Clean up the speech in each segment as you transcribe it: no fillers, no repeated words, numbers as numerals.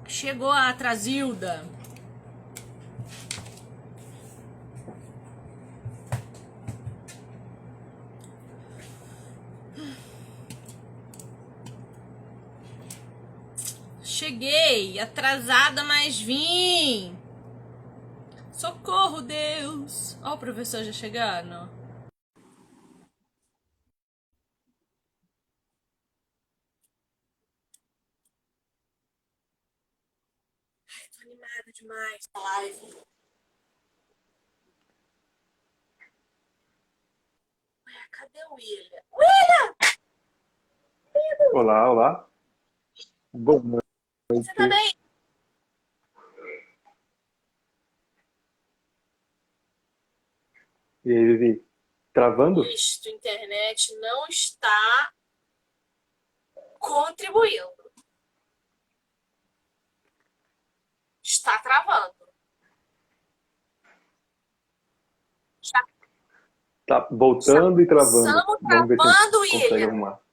Chegou a Atrasilda. Cheguei, atrasada, mas vim. Socorro, Deus. Ó, o professor já chegando. Ai, tô animada demais na live. Ué, cadê o William? Olá, olá. Boa Você tá noite. bem? E aí, Vivi? Travando? Isto, internet não está contribuindo. Está travando. Está Tá voltando e travando. começando Vamos ver se a gente travando, consegue William. arrumar.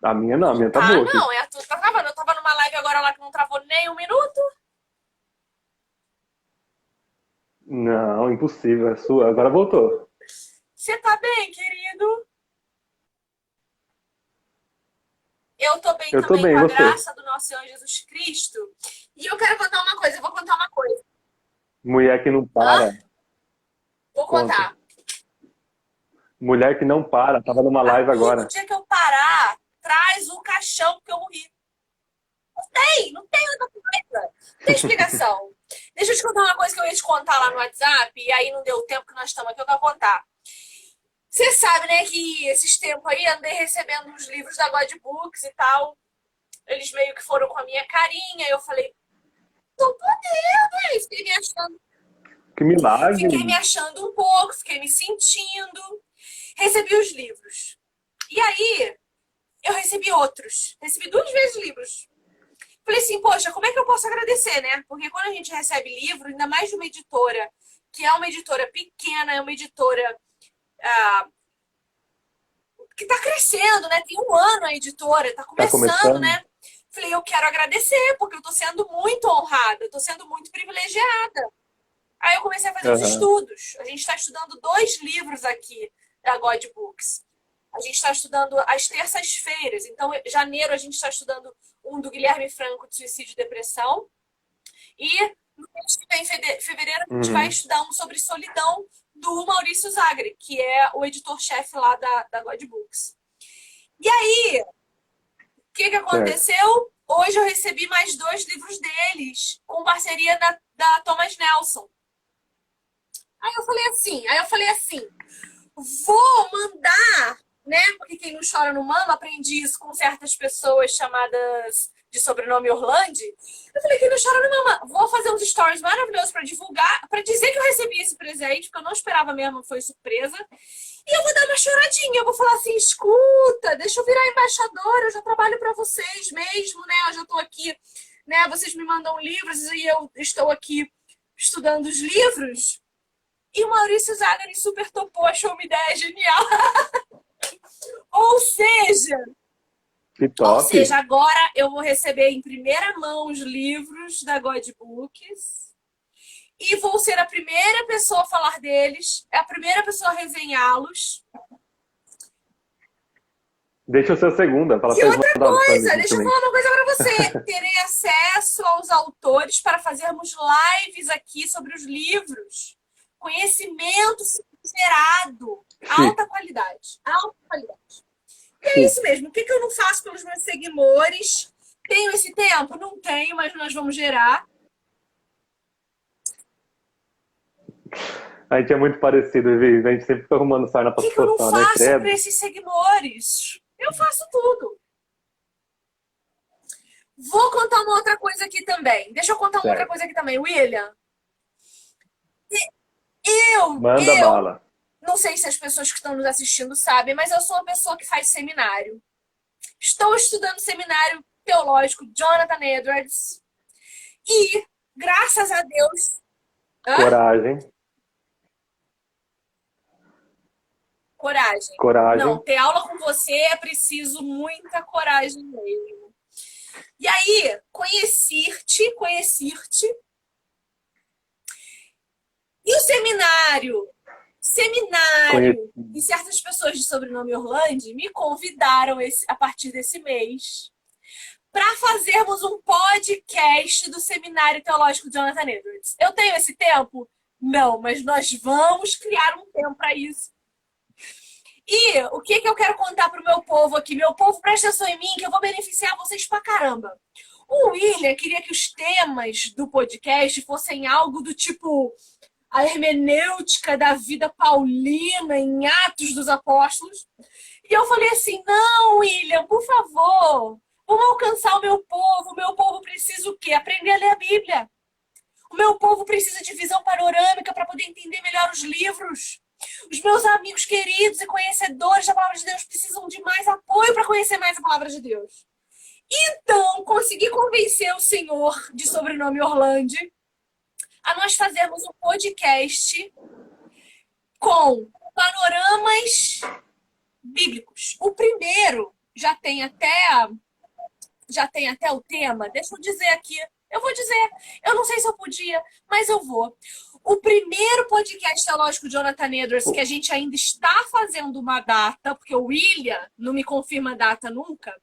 A minha não, a minha tá Tá, boa aqui. não, é tudo tá travando. Eu tava numa live agora lá que não travou nem um minuto. Não, impossível, é sua. Agora voltou. Você tá bem, querido? Eu tô bem Eu tô também, bem, com e a você? graça do nosso Senhor Jesus Cristo. E eu quero contar uma coisa, eu vou contar uma coisa. Mulher que não Hã? para, Vou conta. contar. Mulher que não para, tava numa live Amigo, o agora. dia que eu parar, traz o caixão porque eu morri. Não tem outra coisa. Não tem explicação. Deixa eu te contar uma coisa que eu ia te contar lá no WhatsApp, e aí não deu tempo que nós estamos aqui, eu quero contar. Você sabe, né, que esses tempos aí andei recebendo uns livros da God Books e tal. Eles meio que foram com a minha carinha. Eu falei, tô podendo, aí. Que milagre! Fiquei me achando um pouco, fiquei me sentindo. Recebi os livros. E aí, eu recebi outros. Recebi 2 vezes livros. Falei assim, poxa, como é que eu posso agradecer, né? Porque quando a gente recebe livro, ainda mais de uma editora, que é uma editora pequena, é uma editora ah, que tá crescendo, né? Tem um ano a editora, tá Tá começando, começando? né? Falei, eu quero agradecer, porque eu tô sendo muito honrada, eu tô sendo muito privilegiada. Aí eu comecei a fazer os Aham. estudos. A gente está estudando 2 livros aqui da God Books. A gente está estudando às terças-feiras. Então, em janeiro, a gente está estudando um do Guilherme Franco, de Suicídio e Depressão. E no mês que vem, fevereiro, a gente vai Uhum. estudar um sobre solidão do Maurício Zagre, que é o editor-chefe lá da God Books. E aí, o que Certo. aconteceu? Hoje eu recebi mais 2 livros deles, com parceria da Thomas Nelson. Aí eu falei assim, vou mandar, né? Porque quem não chora não mama, aprendi isso com certas pessoas chamadas de sobrenome Orlandi. Eu falei, quem não chora não mama. Vou fazer uns stories maravilhosos para divulgar, para dizer que eu recebi esse presente, porque eu não esperava mesmo, foi surpresa. E eu vou dar uma choradinha, eu vou falar assim, escuta, deixa eu virar embaixadora, eu já trabalho para vocês mesmo, né? Eu já estou aqui, né? Vocês me mandam livros e eu estou aqui estudando os livros. E o Maurício Zagari super topou, achou uma ideia genial. Ou seja, Que ou top! seja, agora eu vou receber em primeira mão os livros da God Books e vou ser a primeira pessoa a falar deles, a primeira pessoa a resenhá-los. Deixa eu ser a segunda, fala E pra eles outra mandarem pra coisa, mim deixa eu também. falar uma coisa para você. Terei acesso aos autores para fazermos lives aqui sobre os livros. Conhecimento gerado. Chique, Alta qualidade. Alta qualidade. É chique. isso mesmo. O que eu não faço pelos meus seguidores? Tenho esse tempo? Não tenho, mas nós vamos gerar. A gente é muito parecido, Vivi. A gente sempre fica arrumando sarna O pra se que eu não coçar, né? faço para Credo. esses seguidores? Eu faço tudo. Vou contar uma outra coisa aqui também. Deixa eu contar uma outra Certo. coisa aqui também, William. Manda Eu bala. não sei se as pessoas que estão nos assistindo sabem, mas eu sou uma pessoa que faz seminário. Estou estudando seminário teológico Jonathan Edwards e, graças a Deus. Hã? Coragem. Coragem. Não, Coragem. ter aula com você é preciso muita coragem mesmo. E aí, conhecer-te. E o seminário? Conheci. Seminário. E certas pessoas de sobrenome Orlandi me convidaram a partir desse mês para fazermos um podcast do Seminário Teológico Jonathan Edwards. Eu tenho esse tempo? Não, mas nós vamos criar um tempo para isso. E o que eu quero contar pro meu povo aqui? Meu povo, presta atenção em mim, que eu vou beneficiar vocês pra caramba. O William queria que os temas do podcast fossem algo do tipo a hermenêutica da vida paulina em Atos dos Apóstolos. E eu falei assim, não, William, por favor, vamos alcançar o meu povo. O meu povo precisa o quê? Aprender a ler a Bíblia. O meu povo precisa de visão panorâmica para poder entender melhor os livros. Os meus amigos queridos e conhecedores da palavra de Deus precisam de mais apoio para conhecer mais a palavra de Deus. Então, consegui convencer o senhor de sobrenome Orlandi a nós fazermos um podcast com panoramas bíblicos. O primeiro já tem até o tema. Deixa eu dizer aqui. Eu vou dizer. Eu não sei se eu podia, mas eu vou. O primeiro podcast teológico de Jonathan Edwards, que a gente ainda está fazendo uma data, porque o William não me confirma a data nunca,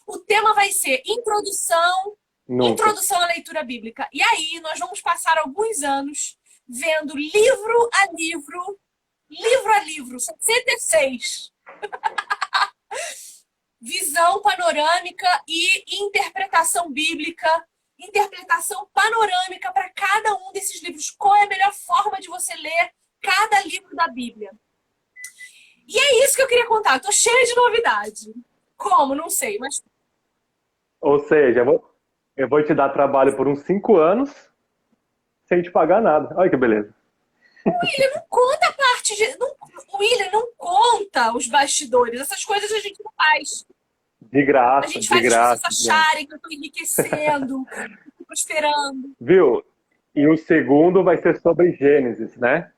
o tema vai ser Introdução à leitura bíblica. E aí nós vamos passar alguns anos vendo livro a livro, 66. Visão panorâmica e interpretação bíblica, interpretação panorâmica para cada um desses livros. Qual é a melhor forma de você ler cada livro da Bíblia? E é isso que eu queria contar. Eu tô cheia de novidade. Como? Não sei, mas... Ou seja, eu vou te dar trabalho por uns 5 anos sem te pagar nada. Olha que beleza. O William não conta a parte de... O William não conta os bastidores. Essas coisas a gente não faz. De A graça, gente de faz as graça. pessoas acharem que eu tô enriquecendo, que eu tô prosperando. Viu? E o segundo vai ser sobre Gênesis, né?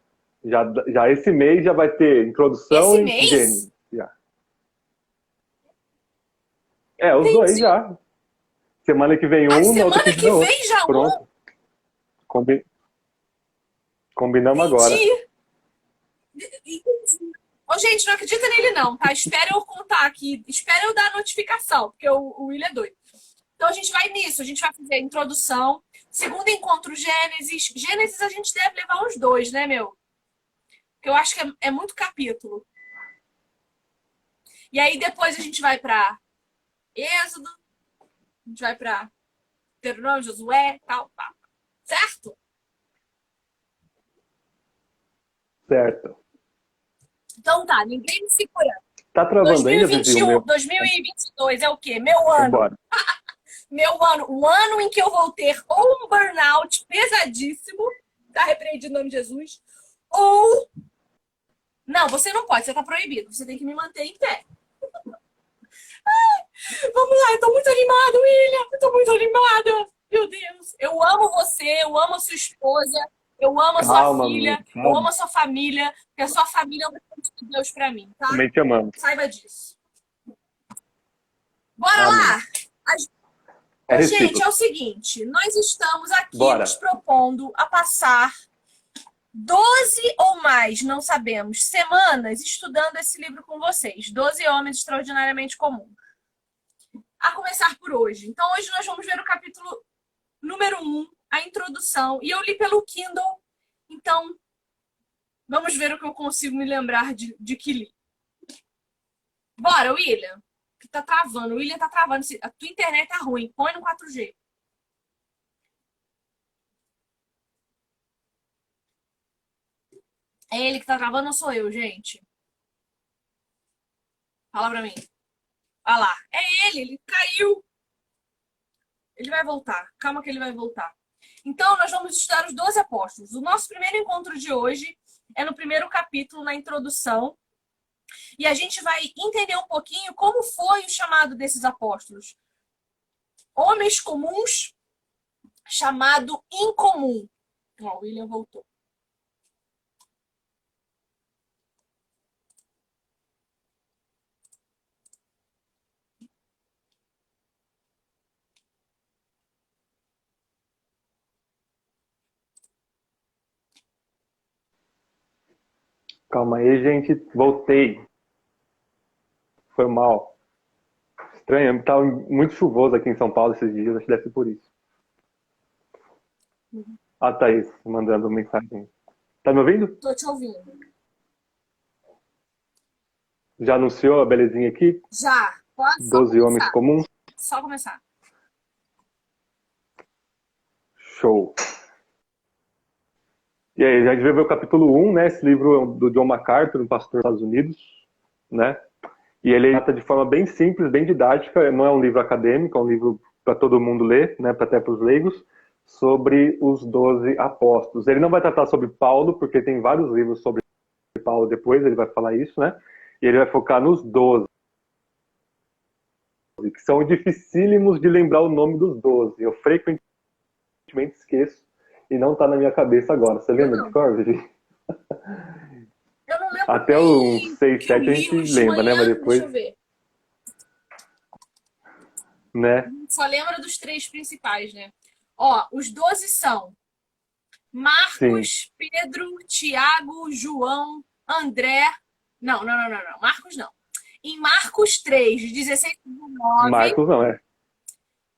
Já esse mês já vai ter introdução Esse e mês? Gênesis. Já. Os dois Entendi. já. Semana que vem A um, na outra semana que que vem outro. vem já um? Pronto. Combinamos agora. Entendi. Ô, gente, não acredita nele não, tá? Espera eu contar aqui. Espera eu dar a notificação, porque o William é doido. Então a gente vai nisso. A gente vai fazer a introdução. Segundo encontro, Gênesis. Gênesis a gente deve levar uns 2, né, meu? Porque eu acho que é muito capítulo. E aí depois a gente vai pra Êxodo. A gente vai pra Deuteronômio, Josué, tal. Certo? Certo. Então tá, ninguém me segura. Tá travando ainda, Vivi, o 2021, meu? 2022 é o quê? Meu ano. Vambora. Meu ano. O ano em que eu vou ter ou um burnout pesadíssimo, tá repreendido em nome de Jesus, ou... Não, você não pode, você tá proibido. Você tem que me manter em pé. Ai, vamos lá, eu tô muito animada, William. Eu tô muito animada. Meu Deus. Eu amo você, eu amo a sua esposa, eu amo a sua Calma, filha, amigo, eu calma. amo a sua família, porque a sua família é um presente de Deus pra mim, tá? Também te amamos. Saiba disso. Bora Amém. lá! É Gente, recíproco. é o seguinte, nós estamos aqui Bora. nos propondo a passar 12 ou mais, não sabemos, semanas estudando esse livro com vocês. 12 homens extraordinariamente comuns. A começar por hoje. Então, hoje nós vamos ver o capítulo número 1, a introdução. E eu li pelo Kindle, então vamos ver o que eu consigo me lembrar de que li. Bora, William. Que tá travando. O William tá travando. A tua internet tá ruim. Põe no 4G. É ele que tá travando ou sou eu, gente? Fala pra mim. Olha lá. É ele caiu. Ele vai voltar. Calma que ele vai voltar. Então, nós vamos estudar os 12 apóstolos. O nosso primeiro encontro de hoje é no primeiro capítulo, na introdução. E a gente vai entender um pouquinho como foi o chamado desses apóstolos. Homens comuns, chamado incomum. Ó, o William voltou. Calma aí, gente. Voltei. Foi mal. Estranho, tá muito chuvoso aqui em São Paulo esses dias, acho que deve ser por isso. A Thaís mandando mensagem. Tá me ouvindo? Tô te ouvindo. Já anunciou a belezinha aqui? Já. Pode só 12 homens começar. comuns? Só começar. Show. E aí, a gente vai ver o capítulo 1, né? Esse livro é do John MacArthur, um pastor dos Estados Unidos, né? E ele trata de forma bem simples, bem didática, não é um livro acadêmico, é um livro para todo mundo ler, né? Até para os leigos, sobre os 12 apóstolos. Ele não vai tratar sobre Paulo, porque tem vários livros sobre Paulo depois, ele vai falar isso, né? E ele vai focar nos 12, que são dificílimos de lembrar o nome dos 12. Eu frequentemente esqueço e não está na minha cabeça agora. Você lembra de cor, Vivi? Eu não lembro Até nem uns 6, que eu 7 a li gente hoje de lembra, né? manhã. Mas depois, Deixa eu ver. né? Só lembra dos 3 principais, né? Ó, os 12 são Sim. Marcos, Pedro, Tiago, João, André. Não. Marcos não. Em Marcos 3, 16 e 19, Marcos não, é.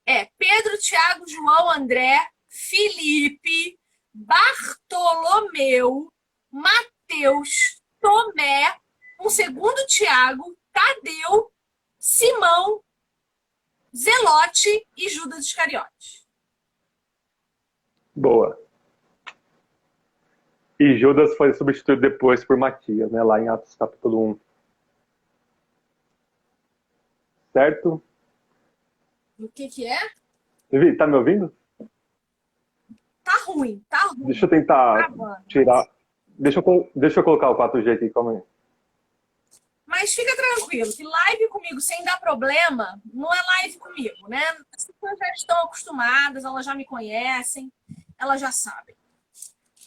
é Pedro, Tiago, João, André, Felipe, Bartolomeu, Mateus, Tomé, um segundo Tiago, Tadeu, Simão, Zelote e Judas Iscariote. Boa. E Judas foi substituído depois por Matias, né? Lá em Atos capítulo 1. Certo? O que é? Vivi, tá me ouvindo? Tá ruim. Deixa eu tentar Travando, tirar. Deixa eu colocar o 4G aqui, calma aí. Mas fica tranquilo, que live comigo sem dar problema não é live comigo, né? As pessoas já estão acostumadas, elas já me conhecem, elas já sabem.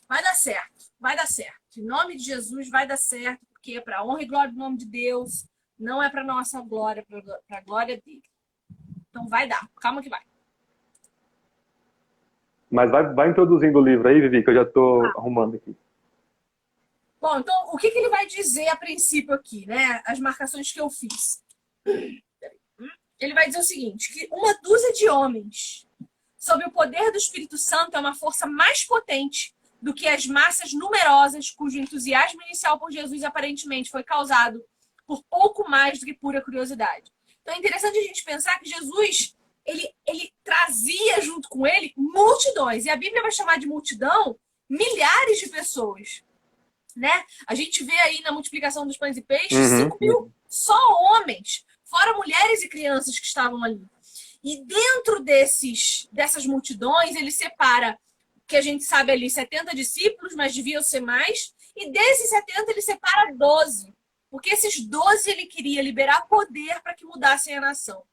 Vai dar certo, vai dar certo. Em nome de Jesus vai dar certo, porque é para honra e glória do nome de Deus, não é para nossa glória, para a glória dele. Então vai dar, calma que vai. Mas vai introduzindo o livro aí, Vivi, que eu já tô arrumando aqui. Bom, então o que ele vai dizer a princípio aqui, né? As marcações que eu fiz. Ele vai dizer o seguinte, que uma dúzia de homens sob o poder do Espírito Santo é uma força mais potente do que as massas numerosas cujo entusiasmo inicial por Jesus aparentemente foi causado por pouco mais do que pura curiosidade. Então é interessante a gente pensar que Jesus, ele trazia junto com ele multidões. E a Bíblia vai chamar de multidão milhares de pessoas. Né? A gente vê aí na multiplicação dos pães e peixes 5.000 só homens, fora mulheres e crianças que estavam ali. E dentro dessas multidões, ele separa, que a gente sabe ali, 70 discípulos, mas deviam ser mais. E desses 70, ele separa 12. Porque esses 12 ele queria liberar poder para que mudassem a nação.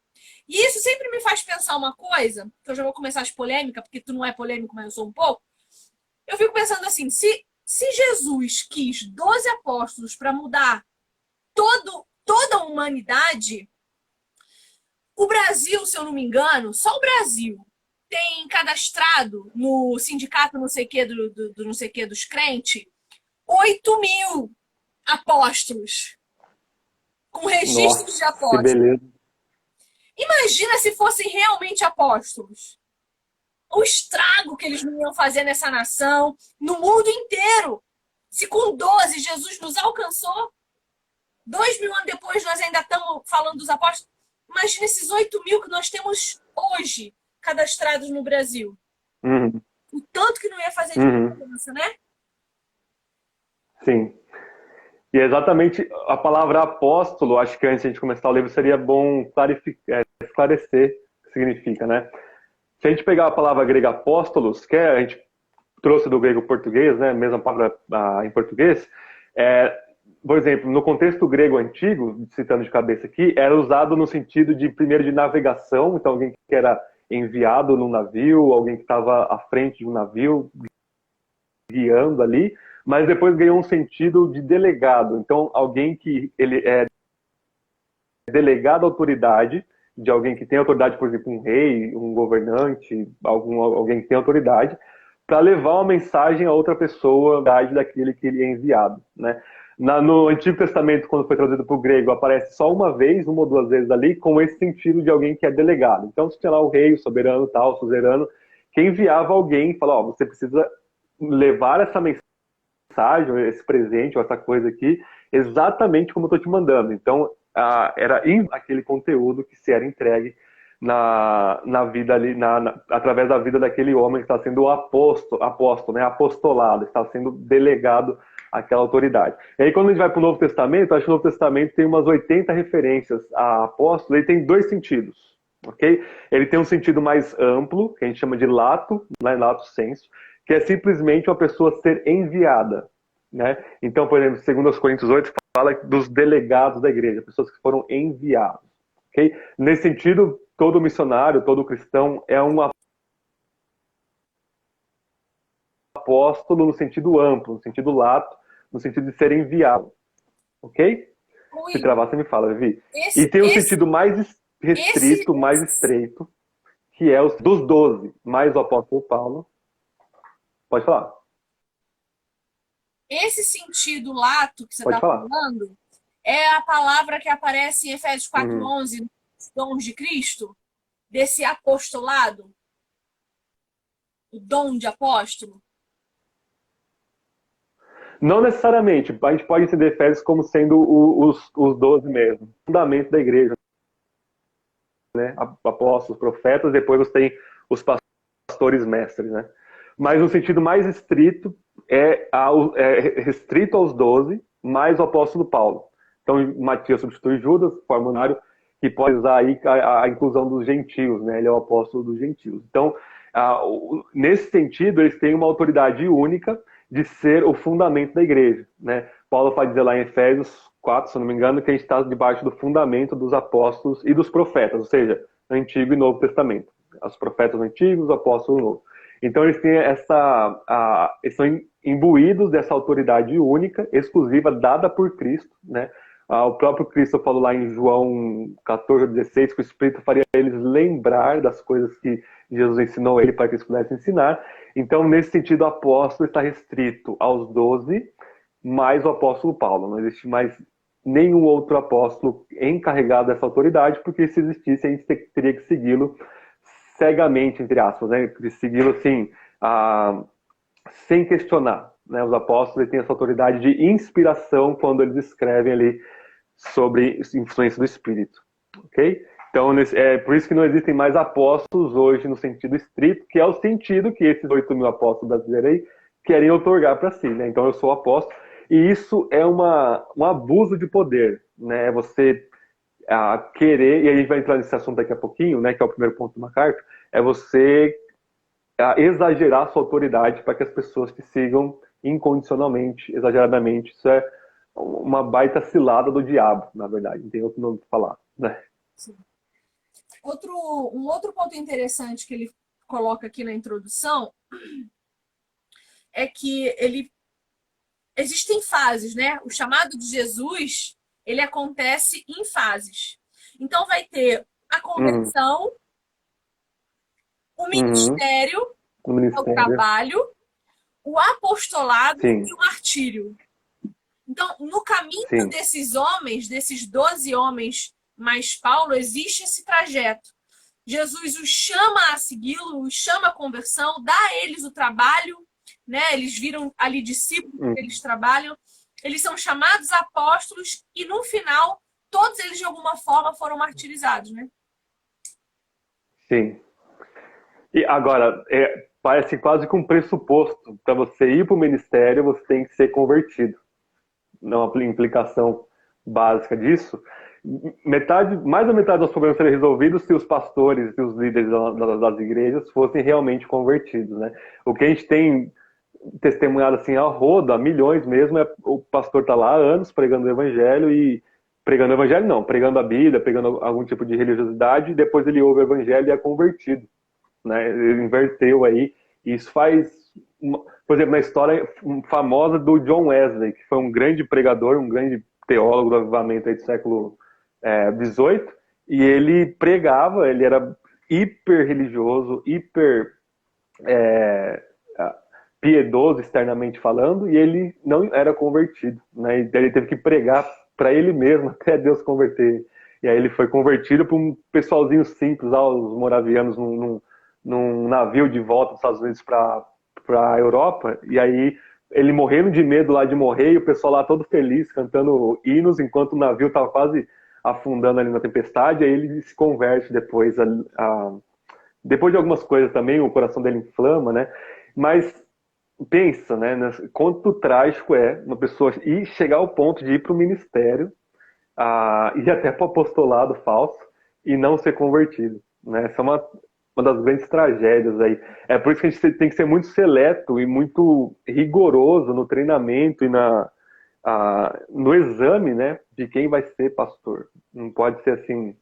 E isso sempre me faz pensar uma coisa, que eu já vou começar as polêmicas, porque tu não é polêmico, mas eu sou um pouco. Eu fico pensando assim, se Jesus quis 12 apóstolos para mudar toda a humanidade, o Brasil, se eu não me engano, só o Brasil tem cadastrado no sindicato não sei que do não sei que dos crentes 8.000 apóstolos com registros de apóstolos. Que beleza. Imagina se fossem realmente apóstolos. O estrago que eles não iam fazer nessa nação, no mundo inteiro. Se com 12 Jesus nos alcançou, 2.000 anos depois nós ainda estamos falando dos apóstolos. Imagina esses 8.000 que nós temos hoje cadastrados no Brasil. O tanto que não ia fazer diferença, né? Sim. E exatamente a palavra apóstolo, acho que antes de a gente começar o livro seria bom esclarecer o que significa, né? Se a gente pegar a palavra grega apóstolos, que a gente trouxe do grego português, né, mesma palavra em português, por exemplo, no contexto grego antigo, citando de cabeça aqui, era usado no sentido de, primeiro, de navegação, então alguém que era enviado num navio, alguém que estava à frente de um navio, guiando ali, mas depois ganhou um sentido de delegado, então alguém que ele é delegado à autoridade, de alguém que tem autoridade, por exemplo, um rei, um governante, alguém que tem autoridade, para levar uma mensagem a outra pessoa daquele que ele é enviado, né? No Antigo Testamento, quando foi traduzido para o grego, aparece só uma vez, uma ou duas vezes ali, com esse sentido de alguém que é delegado. Então, se tinha lá o rei, o soberano, tal, o suzerano, que enviava alguém e falava, ó, você precisa levar essa mensagem, esse presente, ou essa coisa aqui, exatamente como eu estou te mandando. Então, era aquele conteúdo que se era entregue na vida ali, através da vida daquele homem que está sendo apóstolo, né, apostolado, está sendo delegado àquela autoridade. E aí, quando a gente vai para o Novo Testamento, acho que o Novo Testamento tem umas 80 referências a apóstolo, ele tem dois sentidos, ok? Ele tem um sentido mais amplo, que a gente chama de lato, né, lato sensu, que é simplesmente uma pessoa ser enviada, né? Então, por exemplo, segundo os Coríntios 8, fala dos delegados da igreja, pessoas que foram enviadas, ok? Nesse sentido, todo missionário, todo cristão é um apóstolo no sentido amplo, no sentido lato, no sentido de ser enviado, ok? Se Rui, travar, você me fala, Vivi. E esse, tem o esse, sentido mais esse, restrito, mais estreito, que é os dos 12, mais o apóstolo Paulo. Pode falar, esse sentido lato que você pode está falar. falando é a palavra que aparece em Efésios Uhum. 4:11, nos dons de Cristo, desse apostolado, o dom de apóstolo. Não necessariamente, a gente pode entender Efésios como sendo os 12 mesmo, o fundamento da igreja, né? Apóstolos, profetas, depois você tem os pastores mestres, né? Mas no sentido mais estrito, é restrito aos 12, mais o apóstolo Paulo. Então, Matias substitui Judas, formulário que pode usar aí a inclusão dos gentios, né? Ele é o apóstolo dos gentios. Então, nesse sentido, eles têm uma autoridade única de ser o fundamento da igreja, né? Paulo vai dizer lá em Efésios 4, se eu não me engano, que a gente está debaixo do fundamento dos apóstolos e dos profetas, ou seja, Antigo e Novo Testamento. Os profetas antigos, os apóstolos novos. Então eles têm eles são imbuídos dessa autoridade única, exclusiva, dada por Cristo, né? O próprio Cristo falou lá em João 14:16 que o Espírito faria eles lembrar das coisas que Jesus ensinou a ele para que eles pudessem ensinar. Então, nesse sentido, o apóstolo está restrito aos 12, mais o apóstolo Paulo. Não existe mais nenhum outro apóstolo encarregado dessa autoridade, porque se existisse, a gente teria que segui-lo cegamente, entre aspas, né? Segui-lo assim, sem questionar. Né? Os apóstolos têm essa autoridade de inspiração quando eles escrevem ali sobre influência do Espírito. Ok? Então, é por isso que não existem mais apóstolos hoje no sentido estrito, que é o sentido que esses 8.000 apóstolos brasileiros aí querem otorgar para si. Né? Então, eu sou apóstolo. E isso é um abuso de poder. Né? Você querer, e a gente vai entrar nesse assunto daqui a pouquinho, né, que é o primeiro ponto do MacArthur, é você exagerar sua autoridade para que as pessoas te sigam incondicionalmente, exageradamente. Isso é uma baita cilada do diabo, na verdade. Não tem outro nome para falar. Né? Sim. Um outro ponto interessante que ele coloca aqui na introdução é que existem fases, né? O chamado de Jesus, ele acontece em fases. Então vai ter a Uhum. conversão, o Uhum. ministério, No o ministério. trabalho, o apostolado Sim, e o martírio. Então, no caminho sim. desses homens, desses 12 homens mais Paulo, existe esse trajeto. Jesus os chama a segui-lo, os chama à conversão, dá a eles o trabalho, né? Eles viram ali discípulos que eles trabalham, eles são chamados apóstolos e no final todos eles de alguma forma foram martirizados, né? Sim. E agora, parece quase que um pressuposto. Para você ir para o ministério, você tem que ser convertido. Não uma implicação básica disso. Mais da metade dos problemas seriam resolvidos se os pastores e os líderes das igrejas fossem realmente convertidos. Né? O que a gente tem testemunhado assim a roda, a milhões mesmo, o pastor está lá há anos pregando o evangelho e pregando a Bíblia, pregando algum tipo de religiosidade, e depois ele ouve o evangelho e é convertido. Né? Ele inverteu aí. E isso faz, por exemplo, na história famosa do John Wesley, que foi um grande pregador, um grande teólogo do avivamento aí do século XVIII, e ele pregava, ele era hiper religioso, hiper piedoso externamente falando, e ele não era convertido, né? E daí ele teve que pregar para ele mesmo até Deus converter. E aí ele foi convertido por um pessoalzinho simples, lá, os moravianos, num navio de volta dos Estados Unidos para a Europa, e aí ele morrendo de medo lá de morrer, e o pessoal lá todo feliz, cantando hinos, enquanto o navio estava quase afundando ali na tempestade, aí ele se converte depois, depois de algumas coisas também, o coração dele inflama, né? Mas pensa, né, quanto trágico é uma pessoa ir chegar ao ponto de ir para o ministério, ir até para o apostolado falso e não ser convertido, né? Essa é uma das grandes tragédias aí. É por isso que a gente tem que ser muito seleto e muito rigoroso no treinamento e no exame, né, de quem vai ser pastor. Não pode ser assim,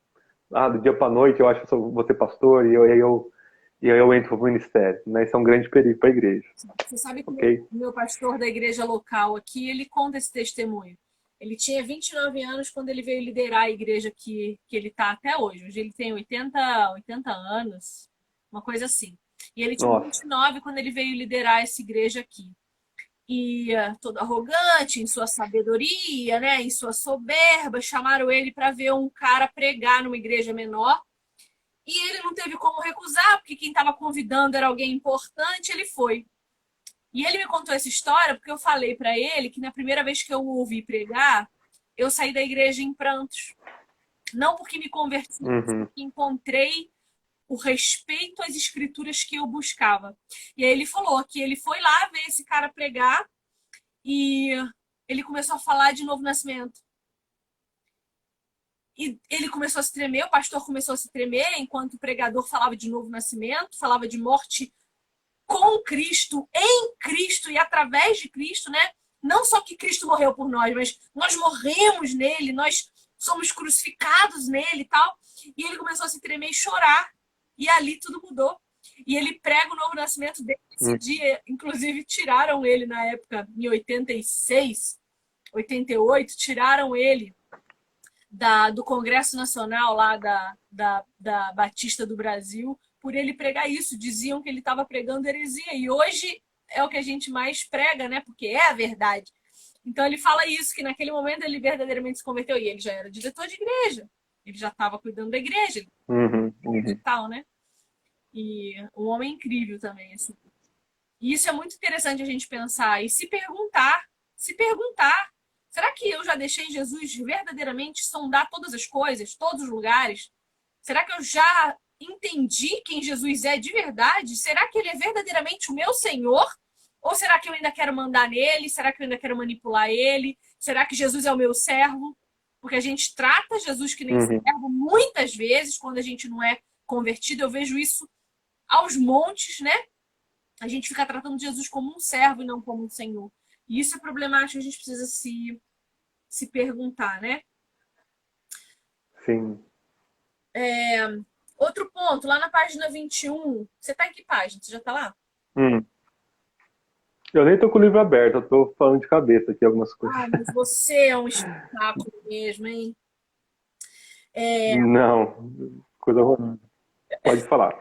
do dia para noite eu acho que eu vou ser pastor e eu entro para o ministério, né? Isso é um grande perigo para a igreja. Você sabe que Ok? o meu pastor da igreja local aqui, ele conta esse testemunho. Ele tinha 29 anos quando ele veio liderar a igreja que ele está até hoje. Hoje ele tem 80 anos, uma coisa assim. E ele tinha Nossa. 29 quando ele veio liderar essa igreja aqui. E todo arrogante em sua sabedoria, né, em sua soberba, chamaram ele para ver um cara pregar numa igreja menor. E ele não teve como recusar, porque quem estava convidando era alguém importante, ele foi. E ele me contou essa história porque eu falei para ele que na primeira vez que eu o ouvi pregar, eu saí da igreja em prantos. Não porque me converti, mas Uhum. porque encontrei o respeito às escrituras que eu buscava. E aí ele falou que ele foi lá ver esse cara pregar e ele começou a falar de novo nascimento. E ele começou a se tremer, o pastor começou a se tremer, enquanto o pregador falava de novo nascimento, falava de morte com Cristo, em Cristo e através de Cristo, né? Não só que Cristo morreu por nós, mas nós morremos nele, nós somos crucificados nele e tal. E ele começou a se tremer e chorar. E ali tudo mudou. E ele prega o novo nascimento dele esse dia. Inclusive, tiraram ele na época, em 86, 88, tiraram ele do Congresso Nacional lá da Batista do Brasil por ele pregar isso. Diziam que ele estava pregando heresia. E hoje é o que a gente mais prega, né? Porque é a verdade. Então ele fala isso, que naquele momento ele verdadeiramente se converteu. E ele já era diretor de igreja. Ele já estava cuidando da igreja. Uhum. E tal, né? E um homem incrível também, assim. E isso é muito interessante a gente pensar e se perguntar, será que eu já deixei Jesus verdadeiramente sondar todas as coisas, todos os lugares? Será que eu já entendi quem Jesus é de verdade? Será que ele é verdadeiramente o meu Senhor? Ou será que eu ainda quero mandar nele? Será que eu ainda quero manipular ele? Será que Jesus é o meu servo? Porque a gente trata Jesus que nem Uhum. servo muitas vezes quando a gente não é convertido. Eu vejo isso aos montes, né? A gente fica tratando Jesus como um servo e não como um senhor. E isso é problemático, a gente precisa se perguntar, né? Sim. Outro ponto, lá na página 21. Você tá em que página? Você já tá lá? Hum. Eu nem tô com o livro aberto, eu tô falando de cabeça aqui algumas coisas. Ai, mas você é um espetáculo mesmo, hein? Não, coisa horrorosa. Pode falar.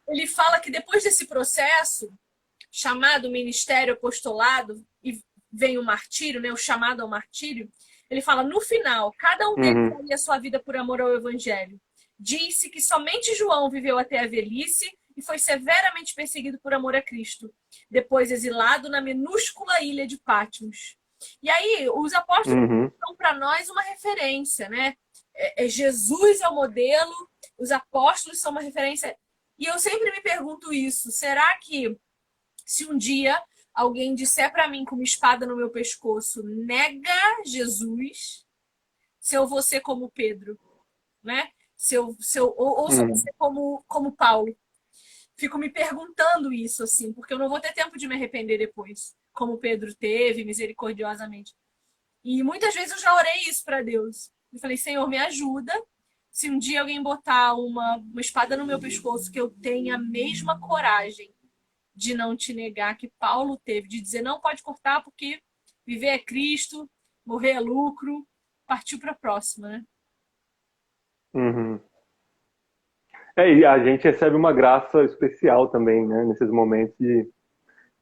Ele fala que depois desse processo, chamado ministério apostolado, e vem o martírio, né, o chamado ao martírio, ele fala, no final, cada um deles Uhum. daria sua vida por amor ao evangelho. Disse que somente João viveu até a velhice e foi severamente perseguido por amor a Cristo, depois exilado na minúscula ilha de Patmos. E aí, os apóstolos Uhum. são para nós uma referência, né? Jesus é o modelo, os apóstolos são uma referência. E eu sempre me pergunto isso: será que se um dia alguém disser para mim com uma espada no meu pescoço, nega Jesus, se eu vou ser como Pedro, né? Ou se eu vou Uhum. ser como Paulo. Fico me perguntando isso, assim, porque eu não vou ter tempo de me arrepender depois, como Pedro teve, misericordiosamente. E muitas vezes eu já orei isso para Deus. Eu falei, Senhor, me ajuda. Se um dia alguém botar uma espada no meu pescoço, que eu tenha a mesma coragem de não te negar que Paulo teve, de dizer não pode cortar porque viver é Cristo, morrer é lucro, partiu para a próxima, né? Uhum. E a gente recebe uma graça especial também, né, nesses momentos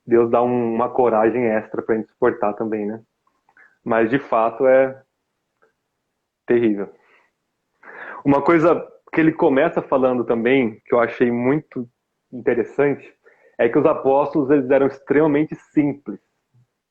Deus dá uma coragem extra pra gente suportar também, né? Mas de fato é terrível. Uma coisa que ele começa falando também, que eu achei muito interessante, é que os apóstolos eles eram extremamente simples,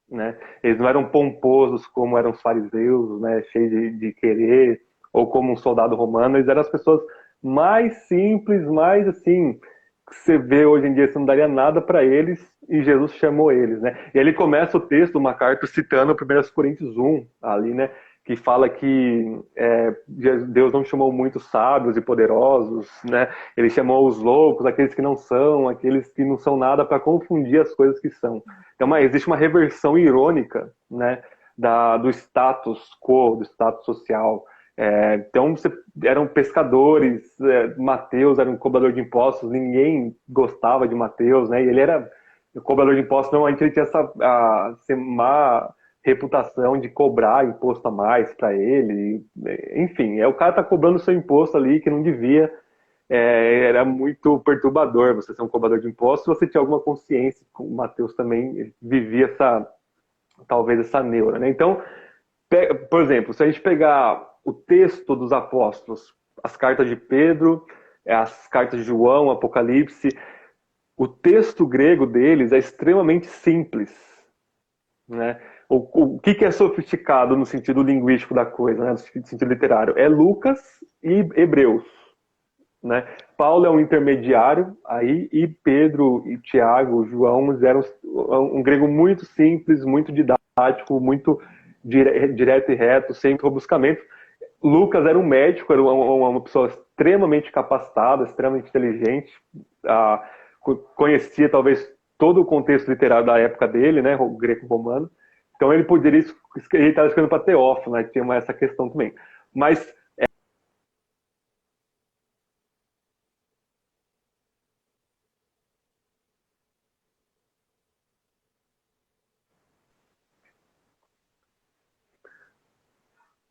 né? Eles não eram pomposos como eram os fariseus, né? Cheios de querer, ou como um soldado romano. Eles eram as pessoas mais simples, mais assim, que você vê hoje em dia, você não daria nada para eles, e Jesus chamou eles, né? E ele começa o texto, uma carta citando 1 Coríntios 1, ali, né? Que fala que Deus não chamou muitos sábios e poderosos, né? Ele chamou os loucos, aqueles que não são nada, para confundir as coisas que são. Então, existe uma reversão irônica, né? Do status quo, do status social. Então, eram pescadores, Mateus era um cobrador de impostos, ninguém gostava de Mateus, né? E ele era cobrador de impostos, normalmente ele tinha essa má reputação de cobrar imposto a mais para ele. Enfim, o cara tá cobrando seu imposto ali que não devia. Era muito perturbador você ser um cobrador de impostos, se você tinha alguma consciência, o Mateus também vivia talvez essa neura, né? Então, por exemplo, se a gente pegar o texto dos apóstolos, as cartas de Pedro, as cartas de João, Apocalipse, o texto grego deles é extremamente simples, né? O que é sofisticado no sentido linguístico da coisa, né? No sentido literário? É Lucas e Hebreus, né? Paulo é um intermediário aí, e Pedro e Tiago, João eram um grego muito simples, muito didático, muito direto e reto, sem rebuscamento. Lucas era um médico, era uma pessoa extremamente capacitada, extremamente inteligente, conhecia talvez todo o contexto literário da época dele, né, o greco-romano. Então ele poderia, ele estava escrevendo para Teófilo, né, tinha essa questão também. Mas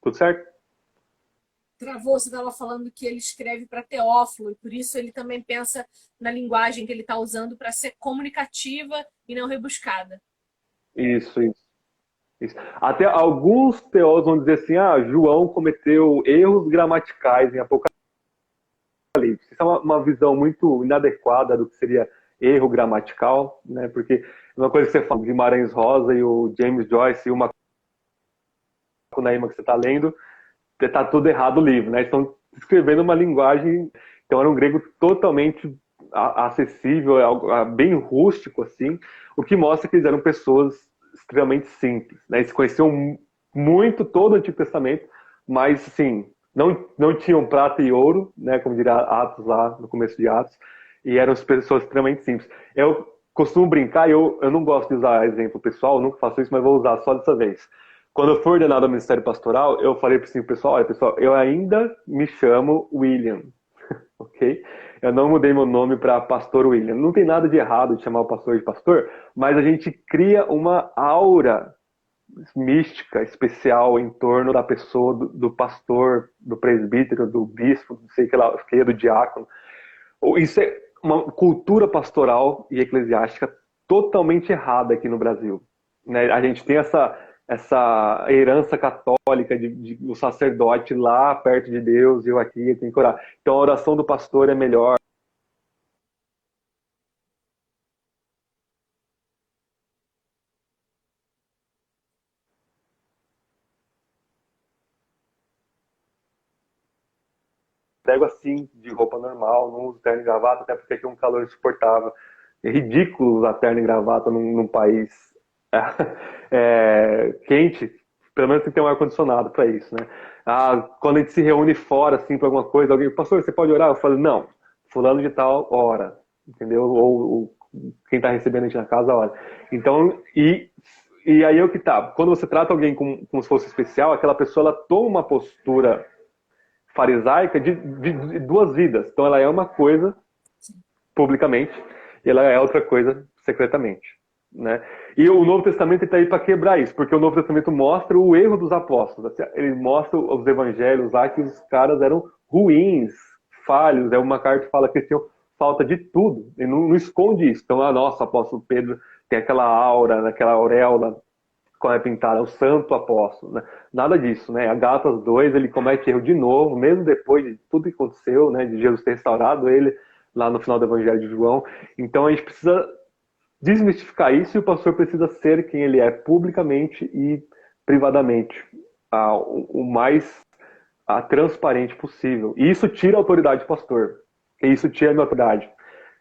tudo certo? Travou, você estava falando que ele escreve para Teófilo, e por isso ele também pensa na linguagem que ele está usando para ser comunicativa e não rebuscada. Isso. Isso. Até alguns teólogos vão dizer assim, João cometeu erros gramaticais em Apocalipse. Isso é uma visão muito inadequada do que seria erro gramatical, né? Porque uma coisa que você fala, Guimarães Rosa e o James Joyce e uma Macunaíma que você está lendo, está tudo errado o livro, né? Estão escrevendo uma linguagem, então era um grego totalmente acessível, bem rústico assim, o que mostra que eles eram pessoas extremamente simples, né? Eles conheciam muito todo o Antigo Testamento, mas assim, não tinham prata e ouro, né? Como diria Atos lá no começo de Atos, e eram pessoas extremamente simples. Eu costumo brincar, eu não gosto de usar exemplo pessoal, nunca faço isso, mas vou usar só dessa vez. Quando eu fui ordenado ao Ministério Pastoral, eu falei para o pessoal, olha pessoal, eu ainda me chamo William, ok? Eu não mudei meu nome para Pastor William. Não tem nada de errado de chamar o pastor de pastor, mas a gente cria uma aura mística, especial em torno da pessoa do pastor, do presbítero, do bispo, não sei o que, do diácono. Isso é uma cultura pastoral e eclesiástica totalmente errada aqui no Brasil, né? A gente tem essa herança católica de o sacerdote lá perto de Deus e eu aqui tenho que orar. Então a oração do pastor é melhor. Pego assim, de roupa normal, não uso terno e gravata, até porque aqui é um calor insuportável. É ridículo usar terno e gravata num país quente. Pelo menos tem que ter um ar-condicionado para isso, né? Quando a gente se reúne fora, assim, para alguma coisa, alguém, pastor, você pode orar? Eu falo, não, fulano de tal hora, entendeu? Ou quem está recebendo a gente na casa, ora. Então, e aí é o que tá. Quando você trata alguém como se fosse especial, aquela pessoa, ela toma uma postura farisaica de duas vidas. Então ela é uma coisa publicamente e ela é outra coisa secretamente, né? E o Novo Testamento está aí para quebrar isso, porque o Novo Testamento mostra o erro dos apóstolos. Ele mostra os evangelhos lá que os caras eram ruins, falhos. É uma carta que fala que eles tinham falta de tudo. Ele não esconde isso. Então, nossa, o apóstolo Pedro tem aquela aura, aquela auréola, quando é pintada, o santo apóstolo, né? Nada disso, né? A Gálatas 2, ele comete erro de novo, mesmo depois de tudo que aconteceu, né? De Jesus ter restaurado ele lá no final do Evangelho de João. Então a gente precisa desmistificar isso e o pastor precisa ser quem ele é publicamente e privadamente, o mais transparente possível. E isso tira a autoridade do pastor. E isso tira a minha autoridade.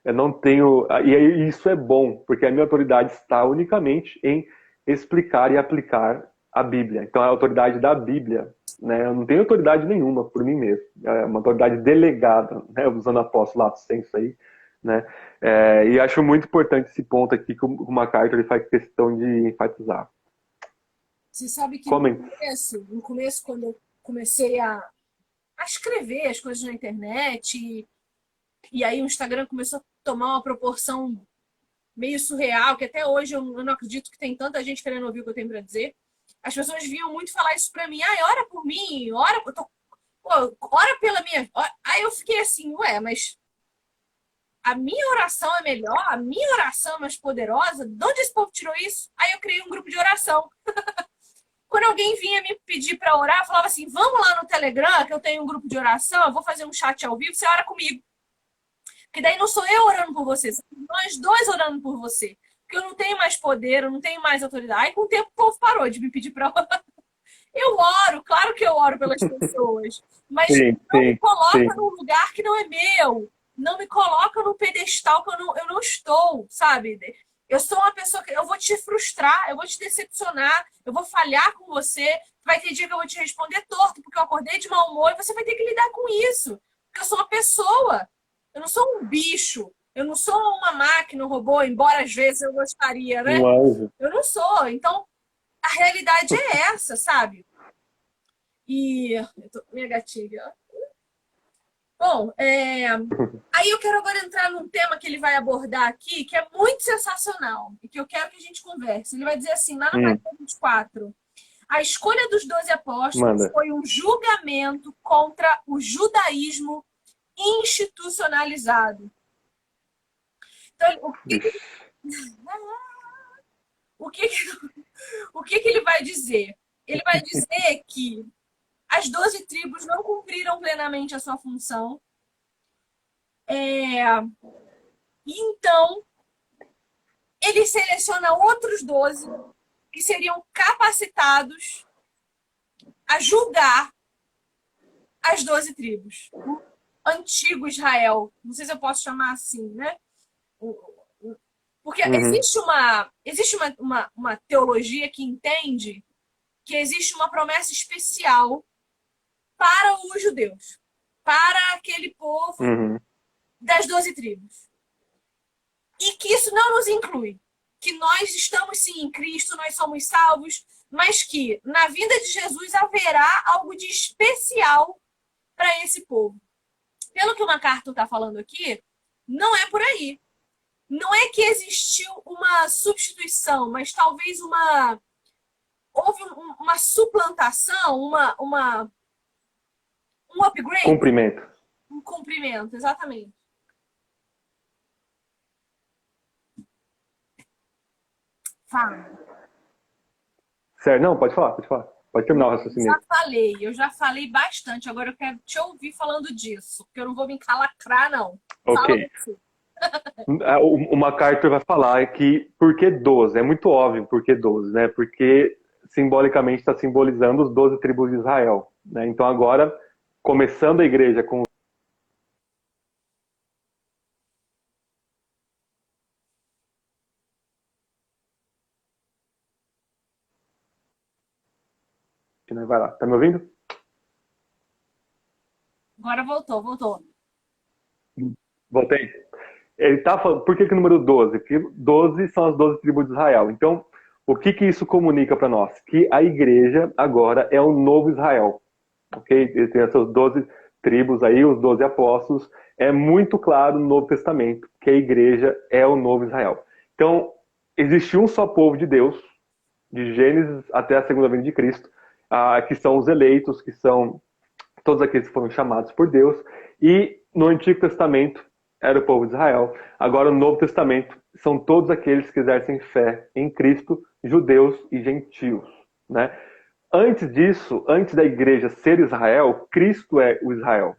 Eu não tenho. E isso é bom, porque a minha autoridade está unicamente em explicar e aplicar a Bíblia. Então é a autoridade da Bíblia. Né? Eu não tenho autoridade nenhuma por mim mesmo. É uma autoridade delegada, né? Usando apóstolo lato sensu aí. Né? E acho muito importante esse ponto aqui que o MacArthur ele faz questão de enfatizar. Você sabe que Comenta. no começo, quando eu comecei a escrever as coisas na internet, e aí o Instagram começou a tomar uma proporção meio surreal, que até hoje eu não acredito que tem tanta gente querendo ouvir o que eu tenho para dizer. As pessoas vinham muito falar isso para mim. Ora por mim, ora pela minha... Aí eu fiquei assim, ué, mas a minha oração é melhor? A minha oração é mais poderosa? De onde esse povo tirou isso? Aí eu criei um grupo de oração. Quando alguém vinha me pedir para orar, eu falava assim, vamos lá no Telegram, que eu tenho um grupo de oração, eu vou fazer um chat ao vivo, você ora comigo. Porque daí não sou eu orando por você, são nós dois orando por você. Porque eu não tenho mais poder, eu não tenho mais autoridade. Aí com o tempo o povo parou de me pedir para orar. Eu oro, claro que eu oro pelas pessoas, mas não me coloca num lugar que não é meu. Não me coloca num pedestal que eu não estou, sabe? Eu sou uma pessoa que eu vou te frustrar, eu vou te decepcionar, eu vou falhar com você. Vai ter dia que eu vou te responder torto porque eu acordei de mau humor e você vai ter que lidar com isso. Porque eu sou uma pessoa, eu não sou um bicho, eu não sou uma máquina, um robô, embora às vezes eu gostaria, né? Eu não sou. Então, a realidade é essa, sabe? E minha gatilha. Bom, aí eu quero agora entrar num tema que ele vai abordar aqui, que é muito sensacional, e que eu quero que a gente converse. Ele vai dizer assim, lá no capítulo 24, a escolha dos 12 apóstolos foi um julgamento contra o judaísmo institucionalizado. Então, o que ele vai dizer? Ele vai dizer que as 12 tribos não cumpriram plenamente a sua função. Então, ele seleciona outros 12 que seriam capacitados a julgar as 12 tribos. O antigo Israel. Não sei se eu posso chamar assim, né? Porque existe uma teologia que entende que existe uma promessa especial para os judeus, para aquele povo das 12 tribos. E que isso não nos inclui. Que nós estamos sim em Cristo, nós somos salvos, mas que na vinda de Jesus haverá algo de especial para esse povo. Pelo que o MacArthur está falando aqui, não é por aí. Não é que existiu uma substituição, mas talvez houve uma suplantação, um upgrade. Cumprimento. Um cumprimento, exatamente. Fala. Certo, não, pode falar. Pode terminar o raciocínio. Eu já falei bastante, agora eu quero te ouvir falando disso, porque eu não vou me encalacrar, não. Ok. O MacArthur vai falar que por que 12? É muito óbvio por que 12, né? Porque simbolicamente está simbolizando os 12 tribos de Israel. Né? Então agora, começando a igreja com vai lá, tá me ouvindo? Agora voltou. Voltei. Ele tá falando, por que o número 12? Porque 12 são as 12 tribos de Israel. Então, o que isso comunica para nós? Que a igreja agora é o novo Israel. Ok? Ele tem essas 12 tribos aí, os 12 apóstolos. É muito claro no Novo Testamento que a igreja é o novo Israel. Então, existe um só povo de Deus, de Gênesis até a segunda vinda de Cristo, que são os eleitos, que são todos aqueles que foram chamados por Deus. E no Antigo Testamento, era o povo de Israel. Agora, o Novo Testamento são todos aqueles que exercem fé em Cristo, judeus e gentios, né? Antes disso, antes da igreja ser Israel, Cristo é o Israel,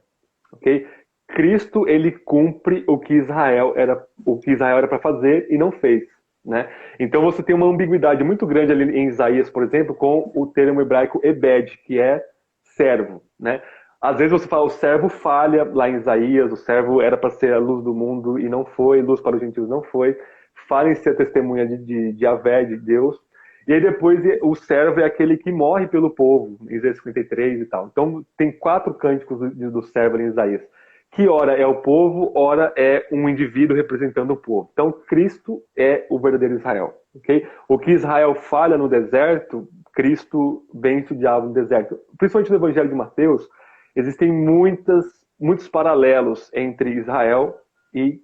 ok? Cristo, ele cumpre o que Israel era para fazer e não fez, né? Então você tem uma ambiguidade muito grande ali em Isaías, por exemplo, com o termo hebraico ebed, que é servo, né? Às vezes você fala, o servo falha lá em Isaías, o servo era para ser a luz do mundo e não foi, luz para os gentios não foi, falha em ser a testemunha de Yahvé, de Deus. E aí depois o servo é aquele que morre pelo povo, em Isaías 53 e tal. Então tem 4 cânticos do servo em Isaías, que ora é o povo, ora é um indivíduo representando o povo. Então Cristo é o verdadeiro Israel, ok? O que Israel falha no deserto, Cristo vence o diabo no deserto. Principalmente no Evangelho de Mateus, existem muitos paralelos entre Israel e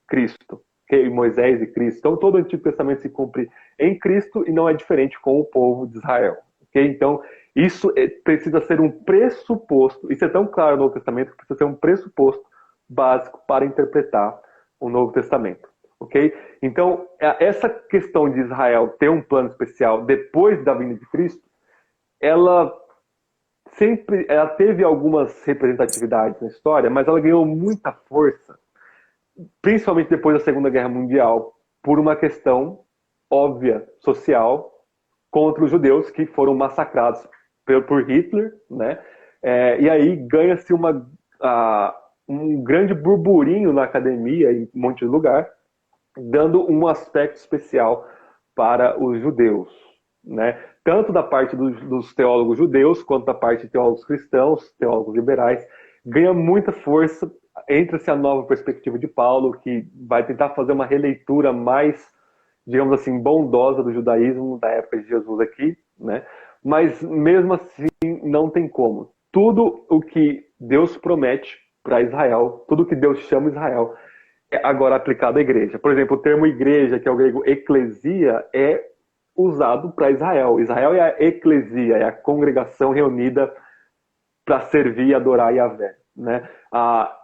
Cristo, okay? Moisés e Cristo. Então todo o Antigo Testamento se cumpre em Cristo e não é diferente com o povo de Israel, ok? Então isso precisa ser um pressuposto, isso é tão claro no Novo Testamento que precisa ser um pressuposto básico para interpretar o Novo Testamento, ok? Então essa questão de Israel ter um plano especial depois da vinda de Cristo, ela teve algumas representatividades na história, mas ela ganhou muita força, principalmente depois da Segunda Guerra Mundial, por uma questão óbvia, social, contra os judeus que foram massacrados por Hitler, né? E aí ganha-se um grande burburinho na academia, em um monte de lugar, dando um aspecto especial para os judeus, né? Tanto da parte dos teólogos judeus, quanto da parte de teólogos cristãos, teólogos liberais, ganha muita força. Entra-se a nova perspectiva de Paulo, que vai tentar fazer uma releitura mais, digamos assim, bondosa do judaísmo da época de Jesus aqui, né? Mas mesmo assim não tem como. Tudo o que Deus promete para Israel, tudo o que Deus chama Israel, é agora aplicado à igreja. Por exemplo, o termo igreja, que é o grego eclesia, é usado para Israel. Israel é a eclesia, é a congregação reunida para servir e adorar Yahvé, né?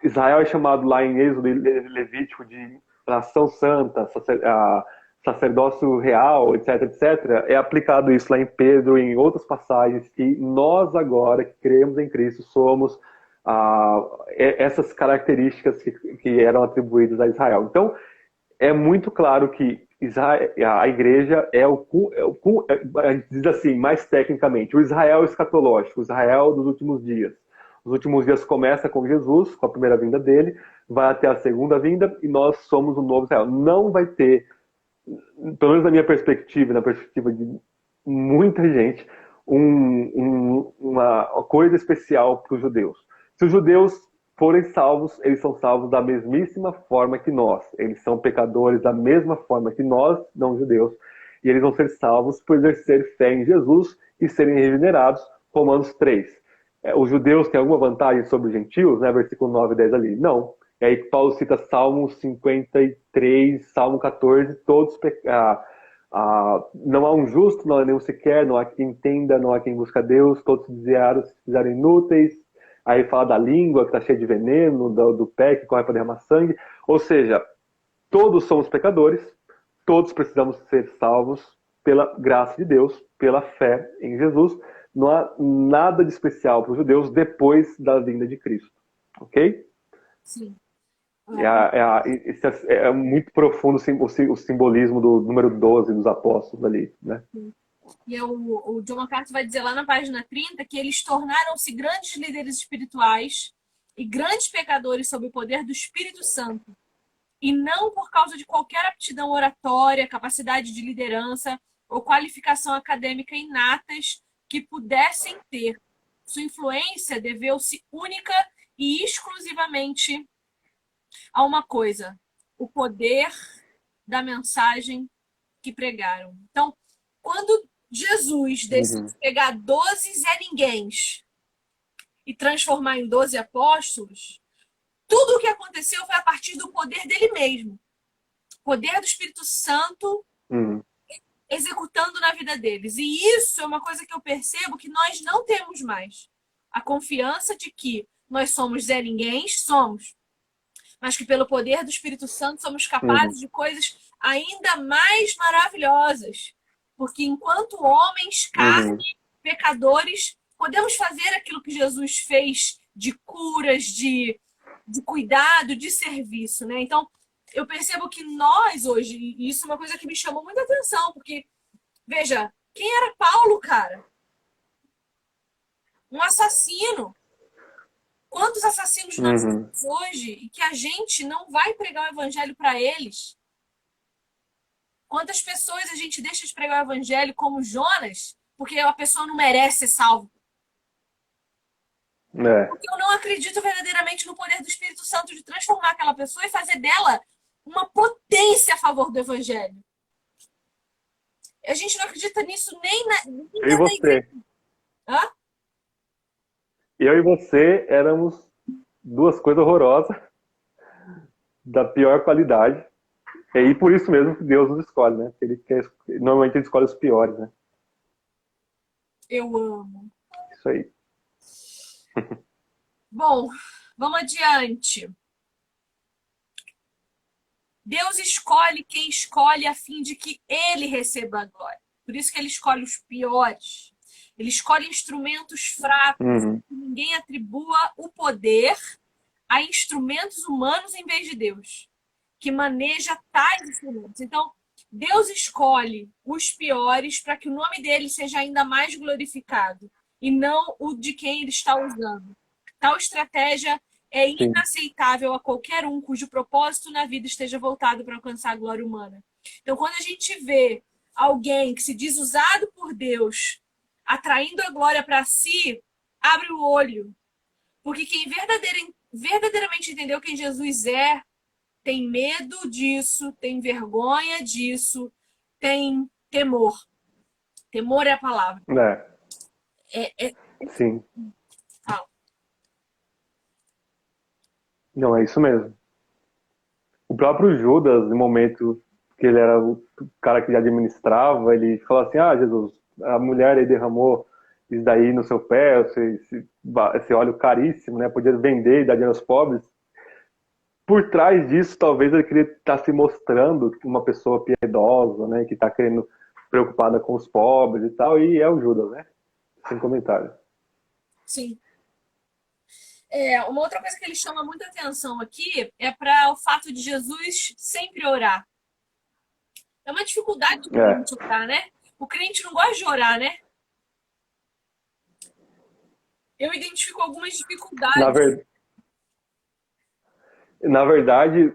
Israel é chamado lá em Êxodo e Levítico de nação santa, sacerdócio real, etc, etc. É aplicado isso lá em Pedro e em outras passagens, que nós agora, que cremos em Cristo, somos essas características que eram atribuídas a Israel. Então, é muito claro que a igreja a gente diz assim, mais tecnicamente, o Israel escatológico, o Israel dos últimos dias. Os últimos dias começa com Jesus, com a primeira vinda dele, vai até a segunda vinda, e nós somos o novo Israel. Não vai ter, pelo menos na minha perspectiva, na perspectiva de muita gente, uma coisa especial para os judeus. Se os judeus forem salvos, eles são salvos da mesmíssima forma que nós. Eles são pecadores da mesma forma que nós, não judeus. E eles vão ser salvos por exercer fé em Jesus e serem regenerados. Romanos 3. Os judeus têm alguma vantagem sobre os gentios? Né? Versículo 9 e 10 ali. Não. E aí Paulo cita Salmo 53, Salmo 14, todos não há um justo, não há nenhum sequer, não há quem entenda, não há quem busca Deus, todos se desviaram, se fizeram inúteis. Aí fala da língua que está cheia de veneno, do pé que corre para derramar sangue. Ou seja, todos somos pecadores, todos precisamos ser salvos pela graça de Deus, pela fé em Jesus. Não há nada de especial para os judeus depois da vinda de Cristo. Ok? Sim. É muito profundo o simbolismo do número 12 dos apóstolos ali, né? E o John MacArthur vai dizer lá na página 30 que eles tornaram-se grandes líderes espirituais e grandes pecadores sob o poder do Espírito Santo. E não por causa de qualquer aptidão oratória, capacidade de liderança ou qualificação acadêmica inatas que pudessem ter. Sua influência deveu-se única e exclusivamente a uma coisa: o poder da mensagem que pregaram. Então, quando Jesus decidiu pegar 12 Zé Ninguéms e transformar em 12 apóstolos, tudo o que aconteceu foi a partir do poder dele mesmo. Poder do Espírito Santo executando na vida deles. E isso é uma coisa que eu percebo que nós não temos mais. A confiança de que nós somos Zé Ninguéms, somos. mas que pelo poder do Espírito Santo somos Uhum. capazes de coisas ainda mais maravilhosas. Porque enquanto homens, Uhum. carne, pecadores, podemos fazer aquilo que Jesus fez de curas, de cuidado, de serviço, né? Então, eu percebo que nós hoje, e isso é uma coisa que me chamou muita atenção, porque, veja, quem era Paulo, cara? Um assassino. Quantos assassinos nós Uhum. temos hoje e que a gente não vai pregar o evangelho para eles? Quantas pessoas a gente deixa de pregar o evangelho como Jonas, porque a pessoa não merece ser salva? É. Porque eu não acredito verdadeiramente no poder do Espírito Santo de transformar aquela pessoa e fazer dela uma potência a favor do evangelho. A gente não acredita nisso nem Eu e dentro da igreja. você. Hã? Eu e você éramos duas coisas horrorosas, da pior qualidade. E aí, por isso mesmo que Deus nos escolhe, né? Ele quer, normalmente ele escolhe os piores, né? Eu amo. Isso aí. Bom, vamos adiante. Deus escolhe quem escolhe a fim de que ele receba a glória. Por isso que ele escolhe os piores. Ele escolhe instrumentos fracos, Uhum. que ninguém atribua o poder a instrumentos humanos em vez de Deus, que maneja tais instrumentos. Então, Deus escolhe os piores para que o nome dele seja ainda mais glorificado e não o de quem ele está usando. Tal estratégia é Sim. inaceitável a qualquer um cujo propósito na vida esteja voltado para alcançar a glória humana. Então, quando a gente vê alguém que se diz usado por Deus atraindo a glória para si, abre o olho. Porque quem verdadeiramente entendeu quem Jesus é, tem medo disso, tem vergonha disso, tem temor. Temor é a palavra. É, É, é... sim. Ah, Não, é isso mesmo. O próprio Judas, no momento que ele era o cara que administrava, ele falou assim: Ah, Jesus, a mulher aí derramou isso daí no seu pé, esse óleo caríssimo, né? Podia vender e dar dinheiro aos pobres. Por trás disso, talvez ele queria estar se mostrando uma pessoa piedosa, né? Que está querendo, preocupada com os pobres e tal, e é o Judas, né? Sem comentário. sim. Uma outra coisa que ele chama muita atenção aqui é para o fato de Jesus sempre orar. É uma dificuldade do É. crente orar, né? O crente não gosta de orar, né? Eu identifico algumas Na, dificuldades. ver... Na verdade,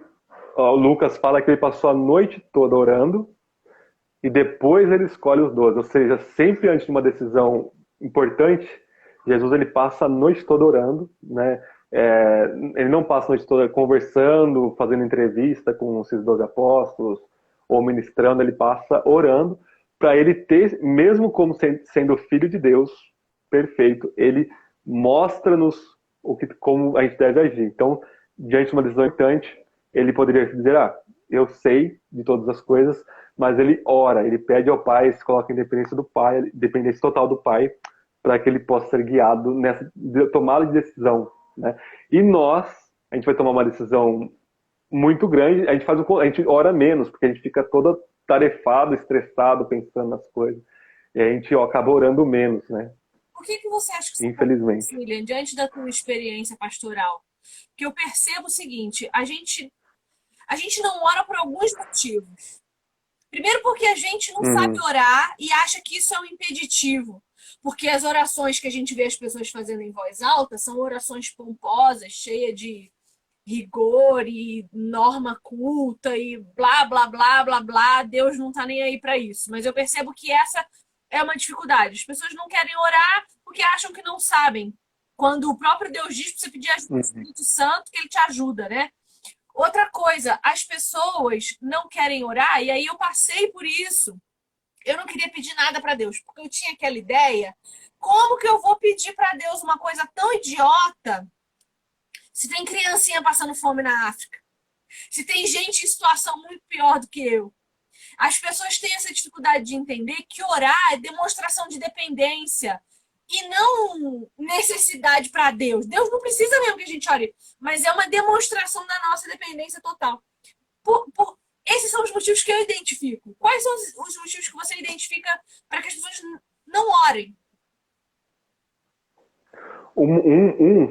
ó, o Lucas fala que ele passou a noite toda orando e depois ele escolhe os 12. Ou seja, sempre antes de uma decisão importante, Jesus ele passa a noite toda orando, né? Ele não passa a noite toda conversando, fazendo entrevista com esses 12 apóstolos ou ministrando, ele passa orando para ele ter, mesmo como sendo filho de Deus perfeito, ele mostra-nos como a gente deve agir. Então, diante de uma decisão importante, ele poderia dizer: Ah, eu sei de todas as coisas, mas ele ora, ele pede ao Pai, se coloca em dependência do Pai, dependência total do Pai, para que ele possa ser guiado nessa tomada de decisão, né? E nós, a gente vai tomar uma decisão muito grande, a gente ora menos, porque a gente fica todo tarefado, estressado, pensando nas coisas, e a gente acaba orando menos, né? Por que você acha que isso acontece, Infelizmente. William, diante da tua experiência pastoral? Porque eu percebo o seguinte, a gente não ora por alguns motivos. Primeiro porque a gente não sabe Uhum. orar e acha que isso é um impeditivo. Porque as orações que a gente vê as pessoas fazendo em voz alta são orações pomposas, cheias de rigor e norma culta e blá, blá, blá, blá, blá. Deus não tá nem aí para isso. Mas eu percebo que essa é uma dificuldade. As pessoas não querem orar porque acham que não sabem. Quando o próprio Deus diz para você pedir ajuda do Uhum. Espírito Santo, que ele te ajuda, né? Outra coisa, as pessoas não querem orar, e aí eu passei por isso. Eu não queria pedir nada para Deus, porque eu tinha aquela ideia. Como que eu vou pedir para Deus uma coisa tão idiota se tem criancinha passando fome na África? Se tem gente em situação muito pior do que eu? As pessoas têm essa dificuldade de entender que orar é demonstração de dependência. e não necessidade para Deus. Deus não precisa mesmo que a gente ore, mas é uma demonstração da nossa dependência total. Esses são os motivos que eu identifico. Quais são os motivos que você identifica para que as pessoas não orem?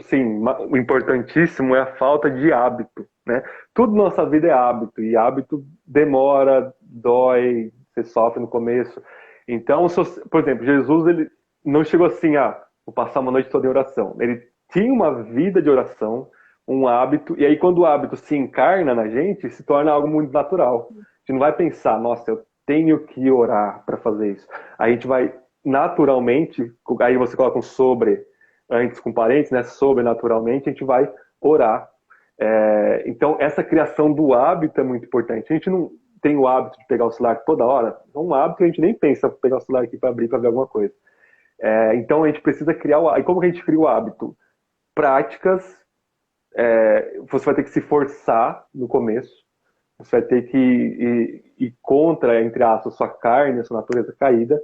Sim, importantíssimo é a falta de hábito, né? Tudo na nossa vida é hábito, e hábito demora, dói, você sofre no começo. Então, por exemplo, Jesus, ele não chegou assim, vou passar uma noite toda em oração. Ele tinha uma vida de oração, um hábito, e aí quando o hábito se encarna na gente, se torna algo muito natural. A gente não vai pensar, nossa, eu tenho que orar para fazer isso. A gente vai naturalmente, aí você coloca um sobre antes com parentes, né, sobrenaturalmente, a gente vai orar. Então, essa criação do hábito é muito importante. A gente não tem o hábito de pegar o celular toda hora, é um hábito que a gente nem pensa pegar o celular aqui para abrir para ver alguma coisa. Então, a gente precisa criar o hábito. E como que a gente cria o hábito? Práticas, você vai ter que se forçar no começo, você vai ter que ir contra, entre aspas, sua carne, a sua natureza caída,